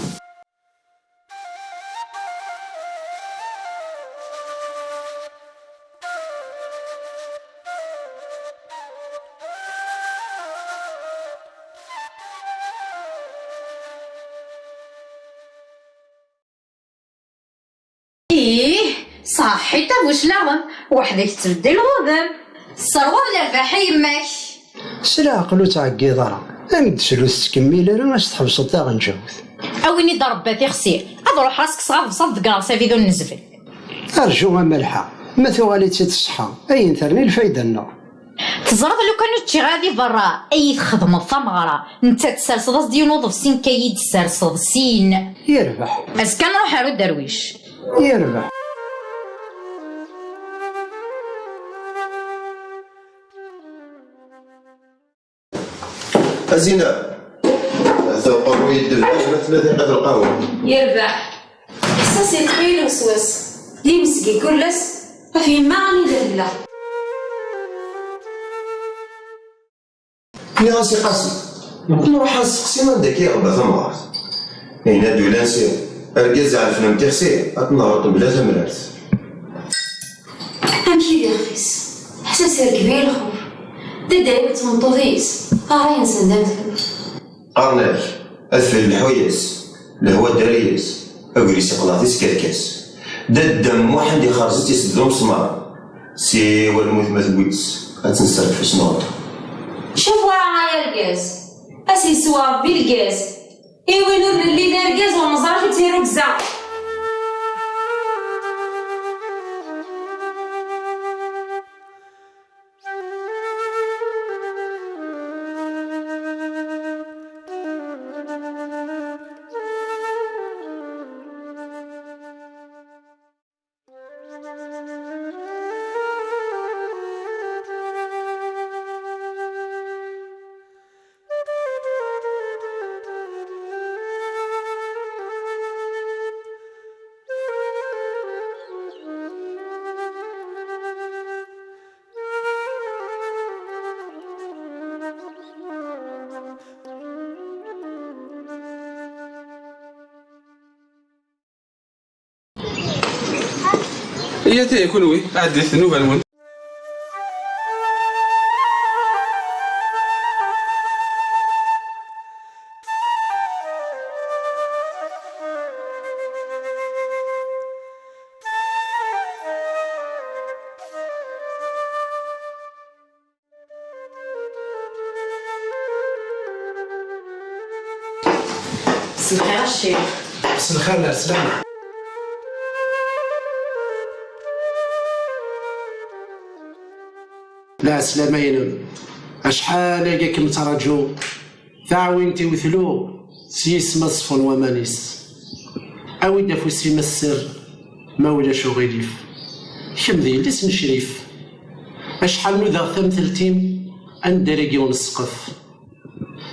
صحي واش لاغم وحدك تبدي الغضب الثروة ولا الرباح يماك سلا عقلو تعقي ضرا أمد سلوس تكمل أنا واش تحبسط تا غنجاوز أويني ضرباتي خسير أضروح راسك صغار بصف كراسة في ذو النزفل أرجو ملحة ما ثوالي تصحى أي نثرني الفايدة لنا تزرد لو كانو تجي غادي برا أي تخدم ثمغرة نتا تسرسض ديال نوض في سين كايد تسرسض سين يربح أز كان نروح عرو درويش يربح زينب توقعوا يدل ثلاثة قدر القهوة يربح إحساسي ثقيل وسواس لي مسكي كلس فيه ما غني دلا كي راسي قاسي نروح نسقسي من داك يغبى ثمار هنا دولا نسير أركز على الفنان تيخسي أتنهض بلا تمرات أمشي داخيس إحساسي ركبي الخوف دايما تمنطوطيس راهي نسندم قرناك أثفل الحويس الهوا الدريس أقولي قلاطيس كركاس دا الدم واحد يخرجت يسدلو مسمار سيوا الموت ما تقولش غتنسرق فاش نوض شوفوا يا الكاس اسي سوا بالكاس ايوا نور اللي دار كاس والمزار تيرو كزا هي تيكون وي عدي الذنوب المهم بس الخير الشيخ بس الخير لا سلامة لا سلامة ينم أشحال هكاك تراجو تعاونتي وثلو سيس مصفن ومانيس أويدا فوسي مسر ما ولا شو غيليف شمذي لسن شريف أشحال نوذا ثمثلتين أندريقي ونسقف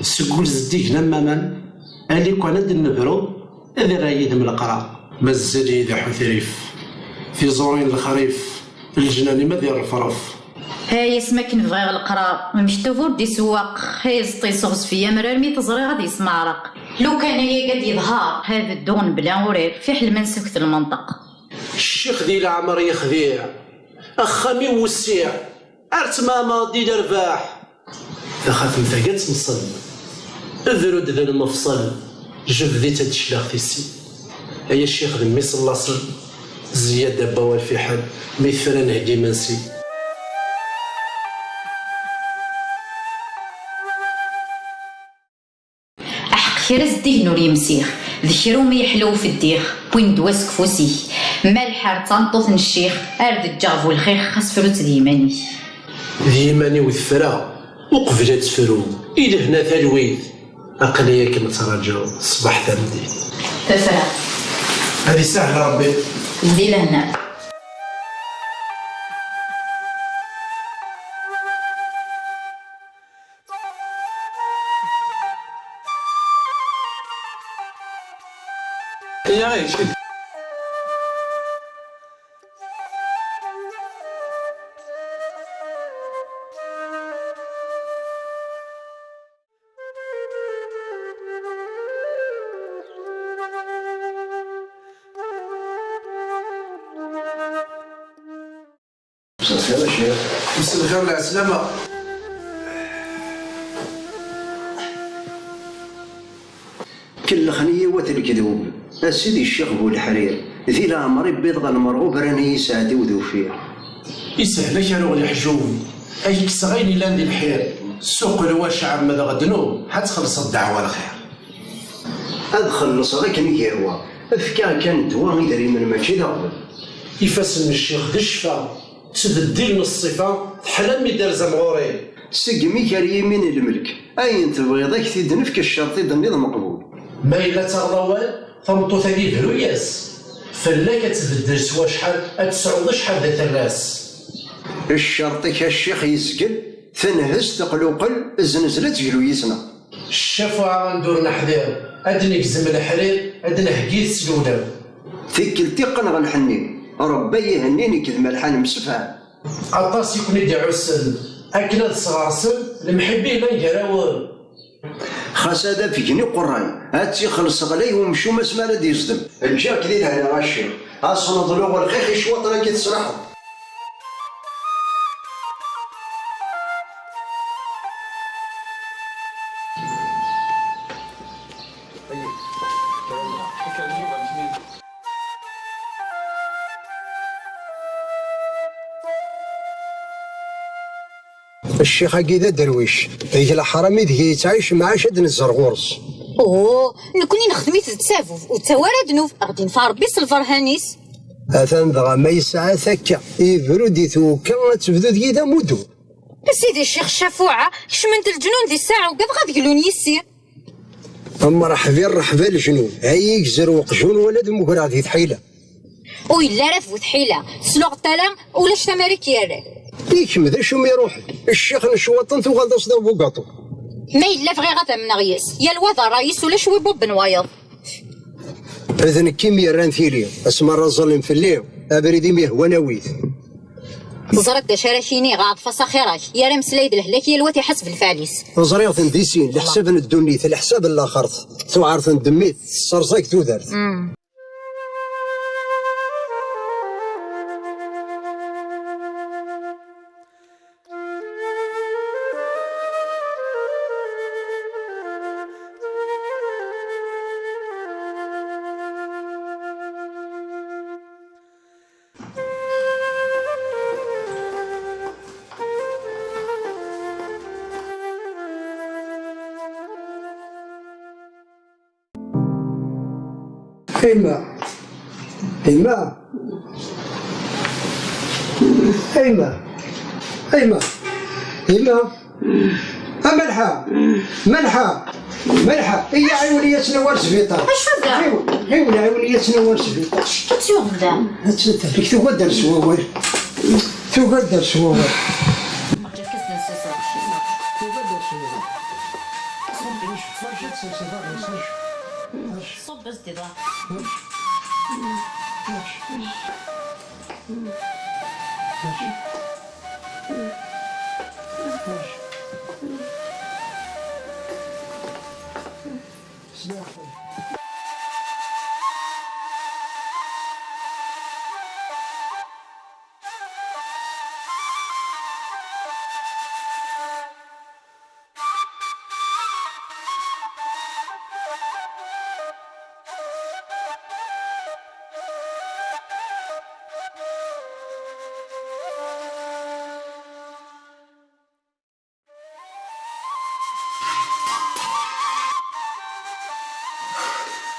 سقول زديك لما من ألي كون ند النبرو إذا رايد من القرا مزالي إذا حثريف في زورين الخريف الجنان ما دير الفرف هاي اسمك نبغي القرا مشتوفور دي سواق هاي زطي صغز فيا مرارمي تزري غادي يسمع رق لو كان هي قد يظهر هذا الدون بلا ورير في حل من سكت المنطقة الشيخ دي العمر يخذيع أخامي وسيع أرت ماما دي درباح تخاف مفاقات مصل اذرد ذا المفصل جبذي تدشلاغ في السي أي الشيخ ذمي صلاصل زيادة بوال في حل ميثرا نهدي منسي خير زديه نور يمسيخ ذكرو ما يحلو في الديخ وين دواسك فوسيه مالحار تنطوث الشيخ أرد الجغف والخير خاص فروت ديماني ديماني وذفرا وقفلة تفرو إلى هنا ثالويث أقليك متراجو صباح ثمدي تفرا هذه سهلة ربي زي لهنا يا غير شد مساء الخير الشيخ. مساء الخير العسلامة. كلخني وثل كذوب سيدي الشيخ بو الحرير ذي العمر بيضغى المرغوب راني يساعدي وذو فيه يسهل كانوا الحجوم اي كسغين لاندي الحير السوق الواشع ماذا غدنو حتخلص الدعوه الخير ادخل غير كان يهوى افكار كان دواء يدري من ماشي ذا يفسن الشيخ ذي الشفا تبدل من الصفه تحلم يدار زمغورين سقمي كان يمين الملك اين تبغي ذاك تدنفك الشرطي ضمن مقبول ما إلا تغضوال ثمطو ثاني بهروياس فلا كتبدل سوا شحال تسعود شحال ذات الراس الشرطي كالشيخ يسقل ثنهز تقلوقل زنزلت جلويسنا الشفاعة ندور نحذير أدني كزم الحرير أدنى هكيت سلولا ثكلتي قنغ الحنين ربي يهنيني كذما الحال مسفع عطاس يكون يدعو السن أكنا صغار سن المحبين لا يقراون خاص هذا في جني قراي هاتي خلص غلي ومشو ما سما لا يصدم الجاك ديال هنا غاشي اصلا ضلوع والخيخ شوط راه كيتصرحوا الشيخ كذا درويش ذيك الحرامي ذي يتعايش مع شد الزرغورس اوه نكوني نخدمي تتسافف وتوارد نوف غادي نفع ربي سلفر هانيس اثن ضغا ما يسعى ثكا يفرو دي توكا تبدو ذي ذا مدو سيدي الشيخ شافوعة كشمنت الجنون دي الساعة وقد غادي يقولون يسير اما رحبي الجنون هاي يكزر وقجون ولد مقرا ذي ثحيله ويلا راه فوت حيله سلوغ تالا ولاش تمارك يارك ديك مذا شو ما يروح الشيخ نشوطن تو غادي صدا بوقاطو ما إلا بغي غادا من غياس يا الوضع رايس ولا شوي بوب نوايض اذن كيميا ران ثيلي اسمر الظلم في الليل ابردي ميه وناويث زرد شارشيني غاض فصخيراش يا رمس ليد الهلاك يا الواتي حسب الفاليس زريغ ديسين لحساب الدنيث لحساب الاخر تو عارف دميت صرصاك تو دارت هيما إلا ملحة ملحة ملحة هي عيونية تنور سبيطار. اش بدا؟ عيونية تنور سبيطار. اش كتسوق بدا؟ هتسدك تقدر سواور تقدر سواور صب بس ديضا.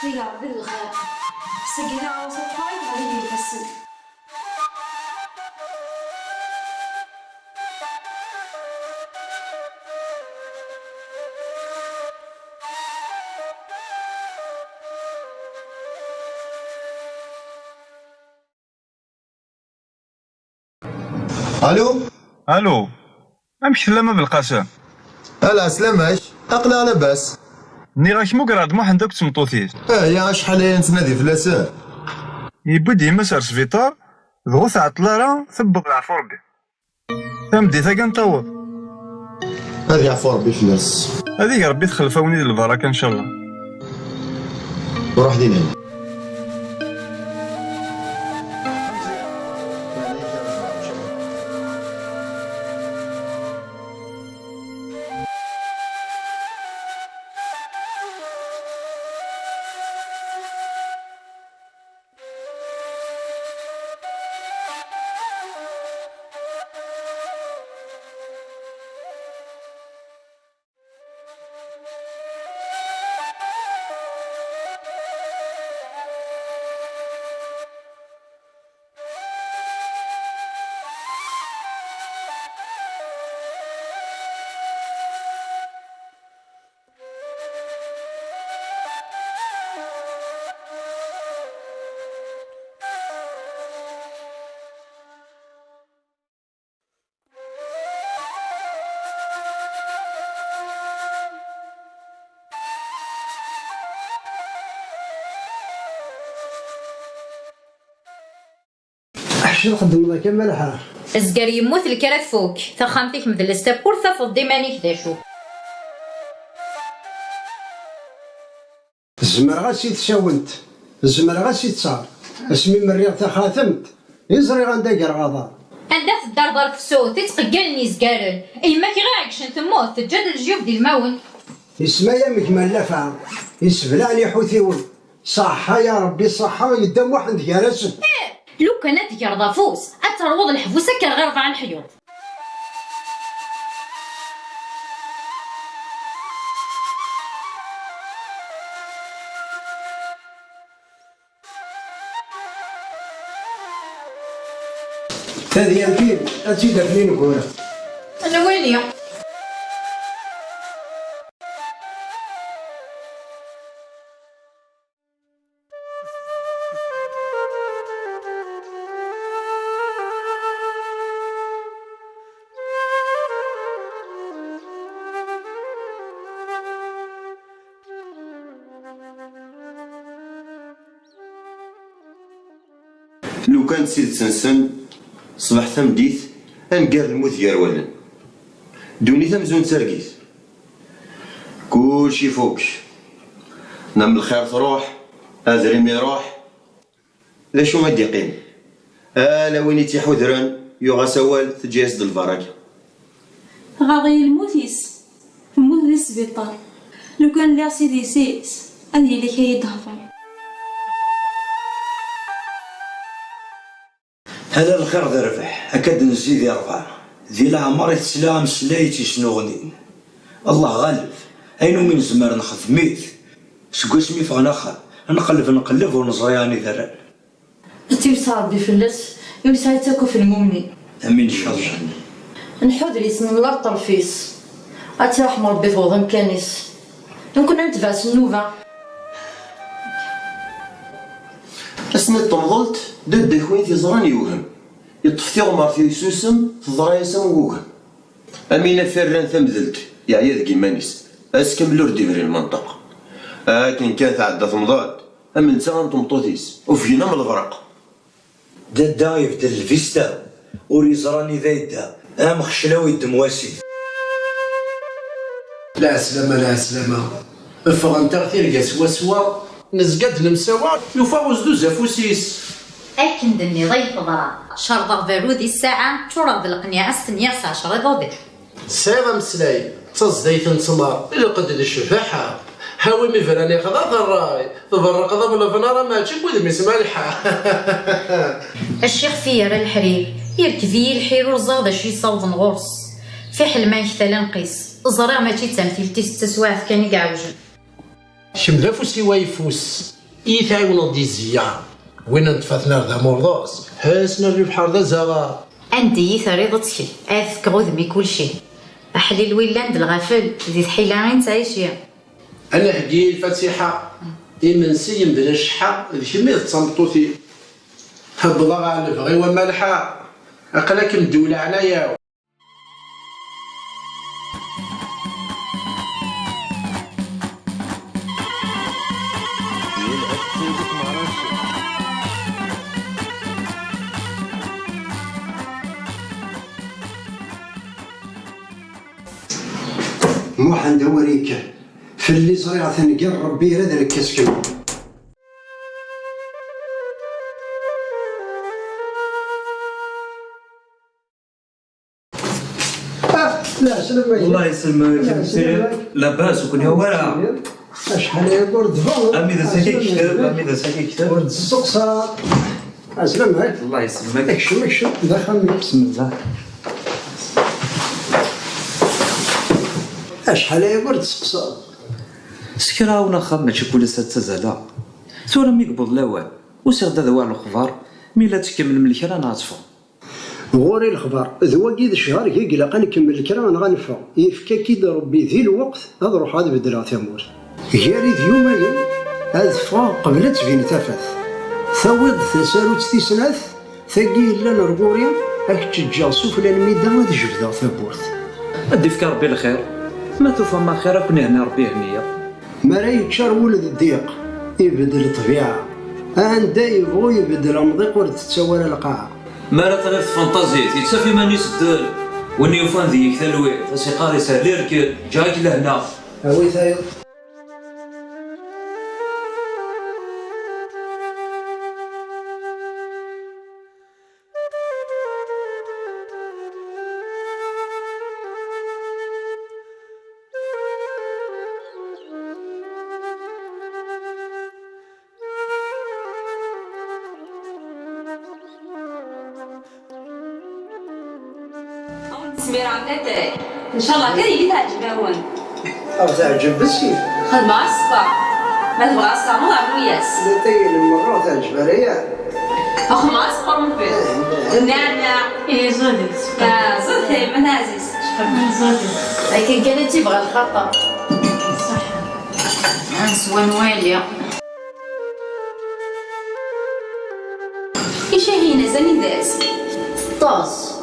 يا ربي الخير سقينا عروسة فايت غادي يفسد. الو امشي لما بالقاسم. هلا سلاماش اقلع لاباس. ني غاش مقراد ما عندك تمطوثيت. يا شحال هي نتنادي فلاسان. يبدي ديما سار سبيطار ضغوث عطلارا ثبق العفو ربي. تمدي ثاقا نطوض. هذه عفو ربي فلاس. هذيك ربي تخلفوني البركه ان شاء الله. وروح دينا. احشي نخدم ذاك ملحة. الزقار يموت الكرا فوق تخامتك مدلس تابور تفض ديمانيك داشو. الزمر غاسي تساونت الزمر غاسي تصار اسمي مريغ تخاتمت يزري غنداقر غضار. عندها في الدار دار في السوق تتقلني زقارن ايما كي غا عكشن تموت تجد الجيوف ديال الماون. يسمى يمك ملفعة يسبلعني حوثيون صحة يا ربي صحة يدام واحد جالس. لو كانت ديال ضافوس اتروض الحفوسه كان غير ضاع الحيوط. هذه يمكن أتيدا فين نقولها. أنا ويني؟ لو كان سيد سنسن صباح ثمديت انقال الموت يا ولن دوني ثمزون ترقيت كلشي فوقش نعم الخير تروح ازريم يروح لا شو ما ديقين الا وين يتيحو ذران يوغا سوال تجيس البركه. غاضي الموتيس الموت ديال السبيطار لو كان لي سيدي سيس هادي اللي كيدهفر. هذا الخير ذا ربح أكاد نزيد يرفع ذي العمر يتسلام سلايتي شنو غني الله غالب أينو من زمر نخدميت سكوسمي فغناخا نقلب ونزرياني ذران تيمسا ربي فلس يمسا يتاكو في المؤمنين أمين إن شاء الله. نحود يسن الله الطرفيس أترحم ربي فوضم كانيس نكون نتفاس النوفا أسنى تمضلت ضد خوين في زران يوهم يطفي غمار في سوسم تضرا يسم ووهم أمينة فران ثمذلت يا عياذ كيمانيس أسكم لور ديفري المنطقة لكن كان تعدى تمضات أمن سان تمطوثيس وفينا من الغرق دا يبدل الفيستا وريزراني ذايدا خشلاوي الدمواسي لا سلامة لا سلامة افغن تغثير سوا سوا نزقد المساوى يفاوز دوز افوسيس أكن دني ضيف ضرا شرط فالودي الساعة ترى القنيعة 16 ضوضي سيدا مسلاي تصديت نتمر إلا قد الشفاحة هاوي مفراني خذا ضراي تضرق ضب الفنارة ما تشك ودمي سمالحة الشيخ فير الحرير يركبي الحير وزاد شي صوت غرس في حلمان كثلا نقيس زرع ما تي تمثيل تسواف كان يقعوجن شملا فوسي وايفوس يتعاون دي الزيارة وين نتفاتنا ذا مرضاس هاسنا اللي بحر ذا زغا عندي ثريض تكل اذك غذمي كل شيء احلي الويلاند الغفل ذي تحيلا غين تعيشيا انا هدي الفاتحة إمنسي بلا شحة ذي كمية تصمتوثي هبضا على الفغي ومالحة أقلك مدولة عنايا موحن دوريك في اللي صريعة ثنقر ربي هذا الكسكن لا سلمك الله يسلمك لاباس وكن ورا شحال يقول دفا امي ذا ساكي كتاب امي ذا ساكي كتاب ورد السقسار اسلمك الله يسلمك اكشم دخل بسم الله شحال يقول السقسار سكرا ونخا ماشي كل سات تزالا ثورا مي قبض الاول وسيغدا ذوال الخبار ميلا تكمل من الكرا ناطفه غوري الخبر ذوا كيد الشهر كي قلق نكمل الكرا غنفا يفكا كيد ربي ذي الوقت هذا روح هذا بدرا ثمور غيري ذيوم يوم هذا فا قبل تفين تفاث ثوض ثسالوت تيسناث ثقي لنا رغوريا هاك تجا سفلى الميدان هذا جبدا ثبورت ادي فيك ربي الخير ما توفى ما خير كون هنا ربي هنيه ما راه يتشار ولد الضيق يبدل الطبيعه عنده يبغو يبدل المضيق ورد تتسوى القاعه ما راه تغير فانتازيت يتسافي ما نيسدل وني يوفان ذيك ثلوي فسيقاري سهل يركب جاك لهنا هاوي ثاير سمير عمتك ان شاء الله كان يجي تعجبهون او تعجب بالسيف خدمة الصباح ما تبغى اصلا مو عموياس لا تايل المره تعجب عليا اخو ما اصبر من فيه نعناع ايه زادت زدت من عزيز زادت لكن كانت تبغى الخطا صح نسوى نواليا ايش هي زاني داس طاس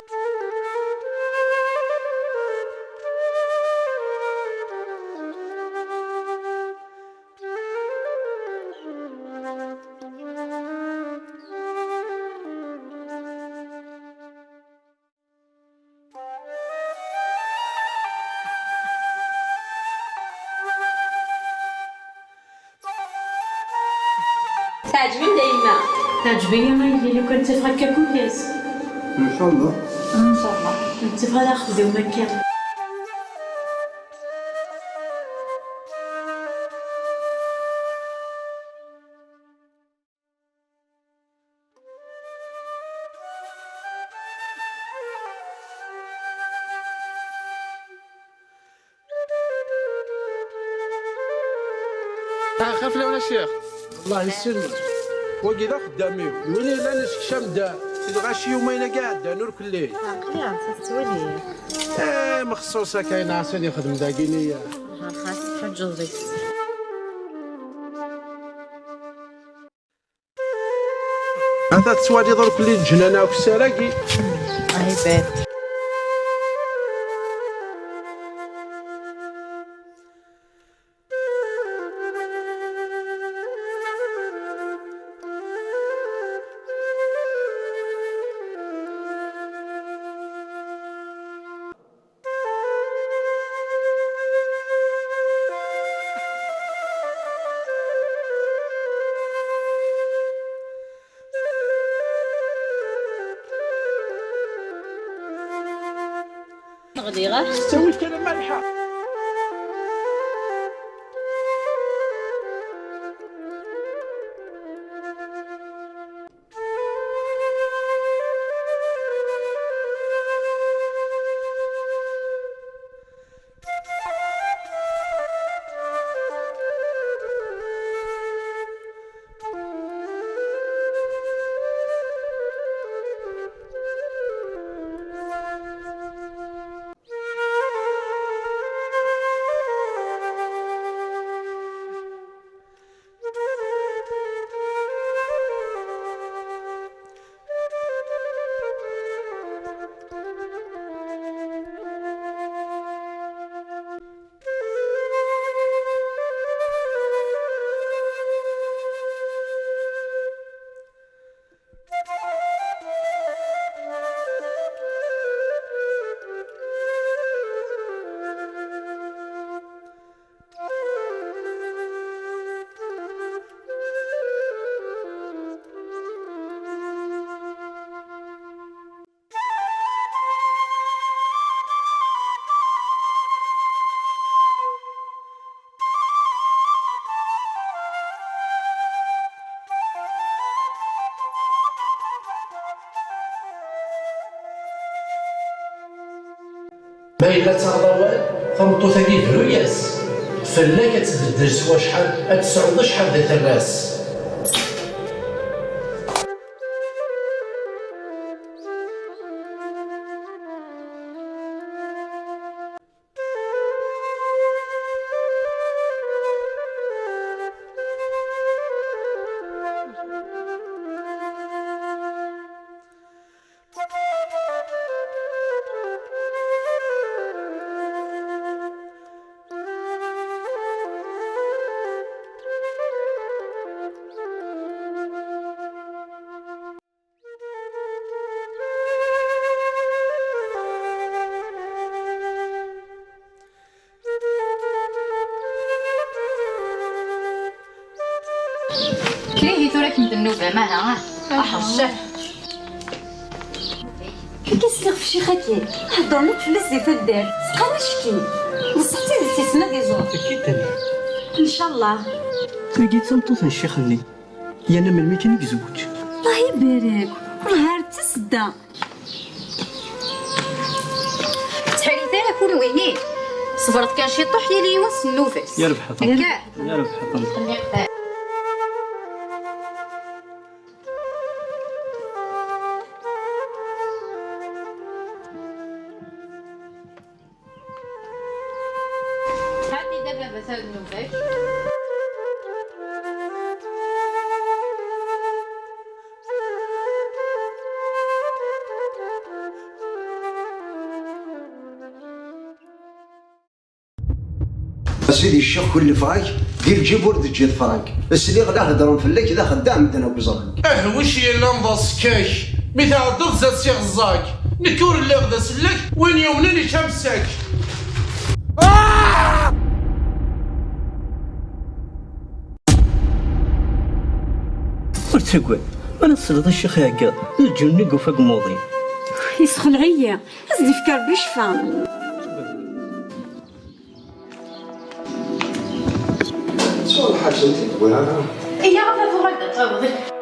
تعجبني دايما تعجبني ما يلي لو كنت تفكر كويس ان شاء الله ان شاء الله انت تبغى ناخذ يوم كامل خاف لي ولا شيخ الله يسلمك وكذا خدامي وين لا نسك شمدا الغاشي يومين قاعد نور كلي عقلي عرفت تولي مخصوصة كاين عسل يخدم داكينية خاصك حج جوزك هذا تسوالي ضرب كلي الجنانة وفي السراقي عيبات غادي غير تسوي الكلام مالحة ما إلا تغضوان ثمطوطا كيفلو ياس فلا كتبدل سوا شحال تسعود شحال ديال الراس كريهي تراك من النوبة ماها أحرجه كيسلغ في شي خاكي هضر لك فلوس ديال الدار سقا شكي نصحتي تيسنا دي زور اكيد تاني ان شاء الله لقيت سمطوط الشيخ اللي يا انا من ميتين يزوج الله يبارك والنهار تسدا تحالي تاعك كل ويني صبرت كان شي طوح ديال يواس النوفس يا ربح هكا يا ربح هاتي دابا مثلا النوفس سيدي الشيخ كل فراك دير جيب ورد تجي فرانك بس اللي غدا هضرون فلك اذا خدام بدنا بزرك وش يلا نضاس كاش مثل عدد زاد سي غزاك نكور اللي غدا سلك وين يومنا اللي شمسك ارتقوا انا صرت الشيخ هكا الجنة وفاق موضي يسخن عيا ازدي فكر بشفا شو الحاجه انت تقولها إيه غدا تغدا تغضي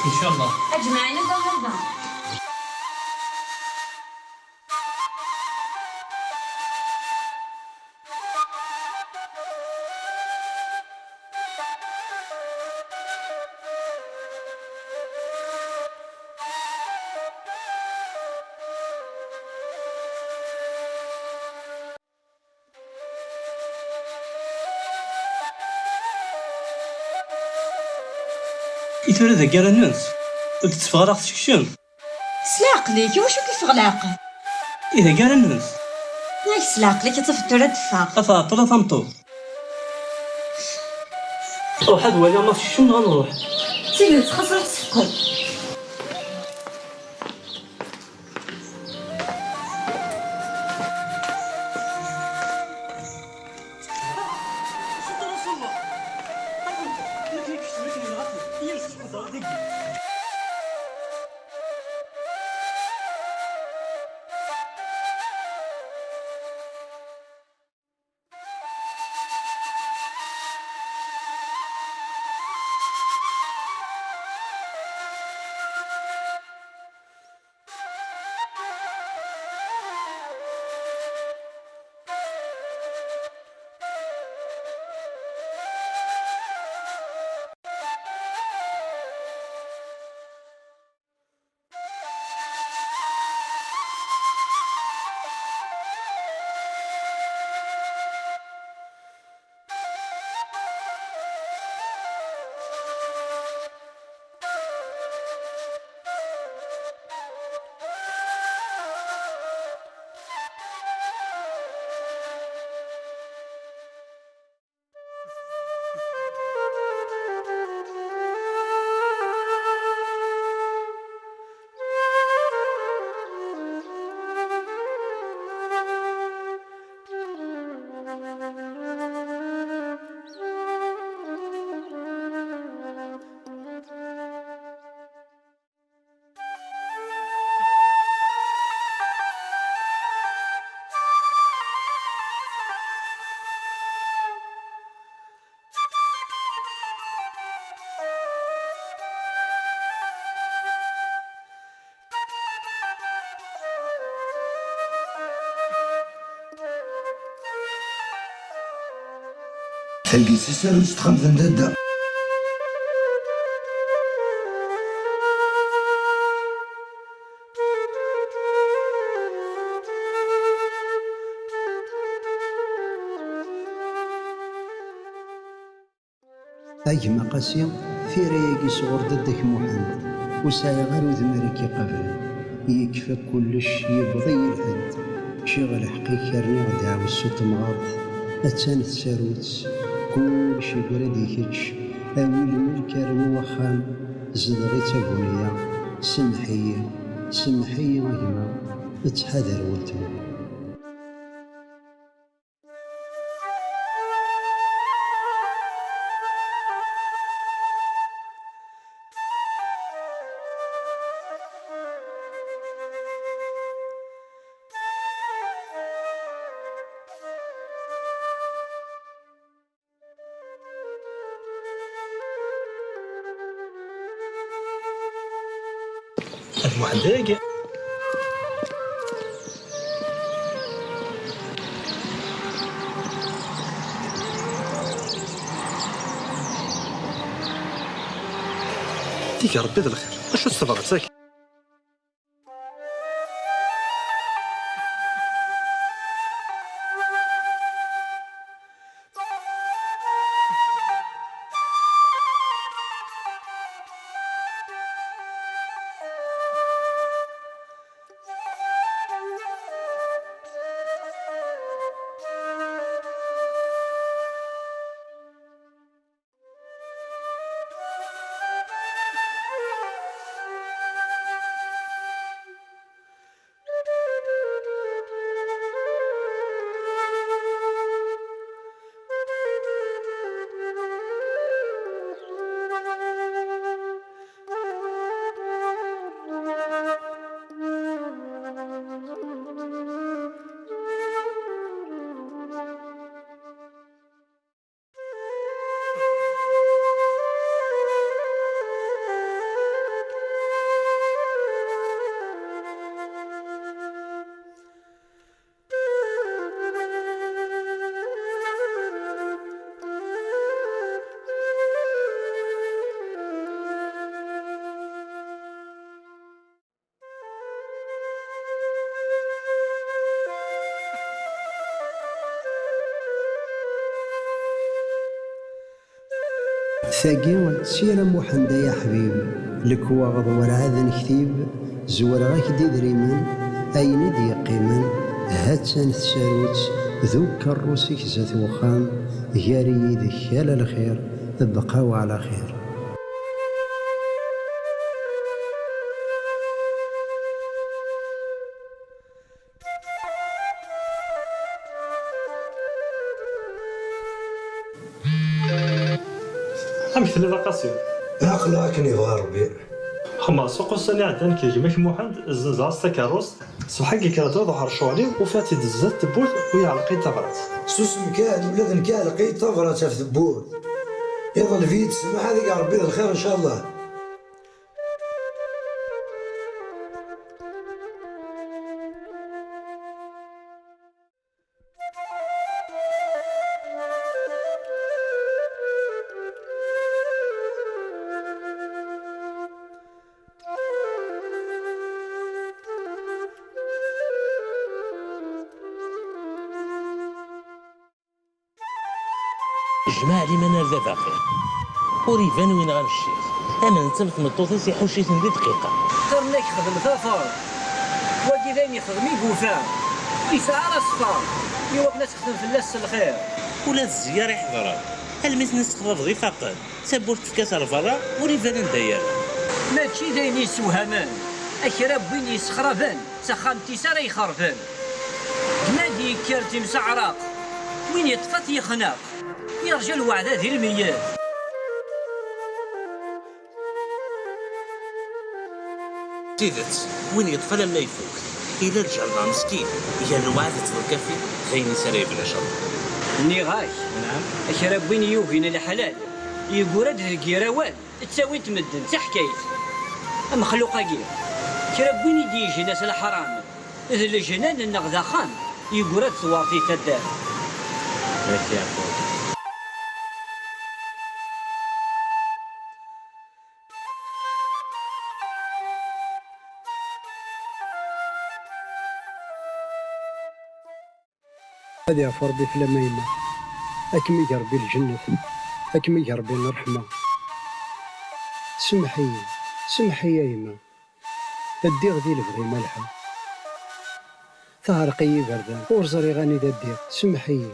ان شاء الله. اجمعنا هذا إثر ذا كارا نونس تتفغر أخت تكشم سلاقليك واش كيف غلاقل إذا كارا نونس ياك سلاقليك تفطر تفاق أفاطرة تمطو روح هاد ولا ما تكشم غنروح سيدي تخسر تسفقل تلقي سيسر وستخمس ندادا أجمع قاسية في رياقي صغر ددك محمد وسايا غير وذمرك يقبل يكفى كلش يبغي الهند شغل حقيقي كرني غدا والسوط مغاض أتان تساروت كل شي قرادي كيتش أويل من كرم وخام زدغي تابونية سمحية سمحية أجمع اتحذر ولتو المحدقة ديك ربي ذا الخير اشو الصبغة ساكي ثاقي سير محمد يا حبيب لك واغض ورعاد نكتيب زور غاك دي دريمن أين دي قيمن هاتسان تساروت ذو كروسك زات وخام غاري يدك على الخير بقاو على خير. أمك تلي قاسي عقلها كني يبغى ربي خما سوق السنة عندنا كيجمعك محمد الزنزاز تكاروس صحاكي كانت ظهر شوالي وفاتي دزات تبوت ويعلقي تغرات سوس مكان ولاد نكال لقي تغرات في تبوت يظل فيت سمع هذيك ربي الخير ان شاء الله. جماع لي ما نرد باقي وريفان وين غنمشي انا نتمت مطوطي يحوشيتني دي دقيقه قرناك خدم ثافار واقي ذاين يخدم يقوفا يسعى على الصفار يوقنا تخدم في اللاس الخير ولا الزيار يحضرها هل مثل نستخرف ضي فقط سبورت في كاس الفرا وريفان نداير ماشي ذاين يسوهمان اكرا بوين يسخرفان سخامتي سارا يخرفان نادي كارتي مسعراق وين يطفت يخناق يرجى الوعد ذي المياه. زيدت وين يطفى لما يفوق إلا رجعنا مسكين يا الوعد تركفي غيني سري بلا شر. نيغاش نعم أشرب وين يوفينا الحلال يقول هاد الكيراوان تساوي تمدن تحكايت مخلوقا كير شرب وين يجي ناس الحرام إذا الجنان النغذا خان يقول هاد صوارتي تدار. ماشي يا أخوي هذا يعفر ربي في لميمة أكمي ربي الجنة أكمي ربي الرحمة. سمحي يا يما الديغ ذي البغي مالحة ثارقي بردان ورزري غاني ذا الديغ سمحي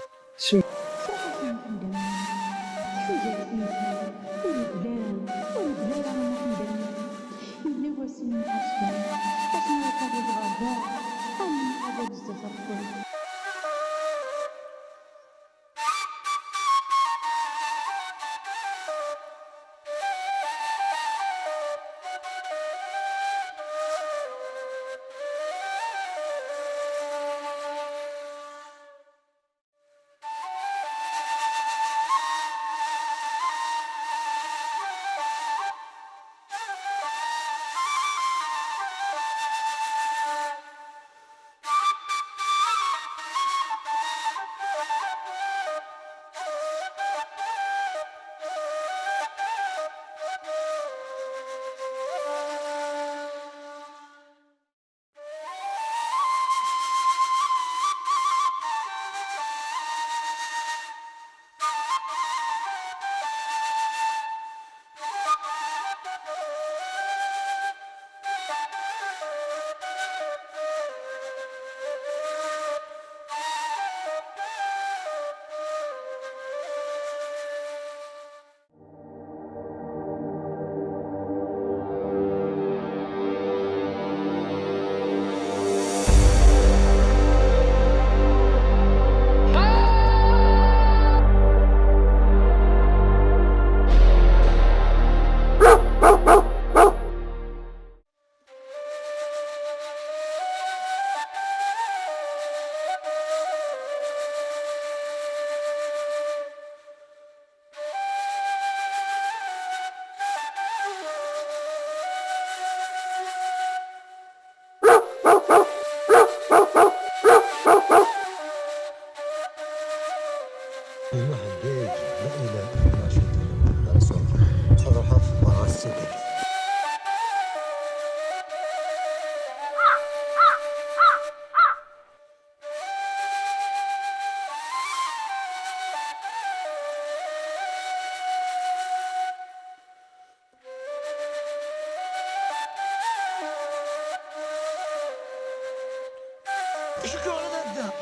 اشكيو على هذا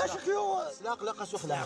اشكيو لا قلق اسو خلع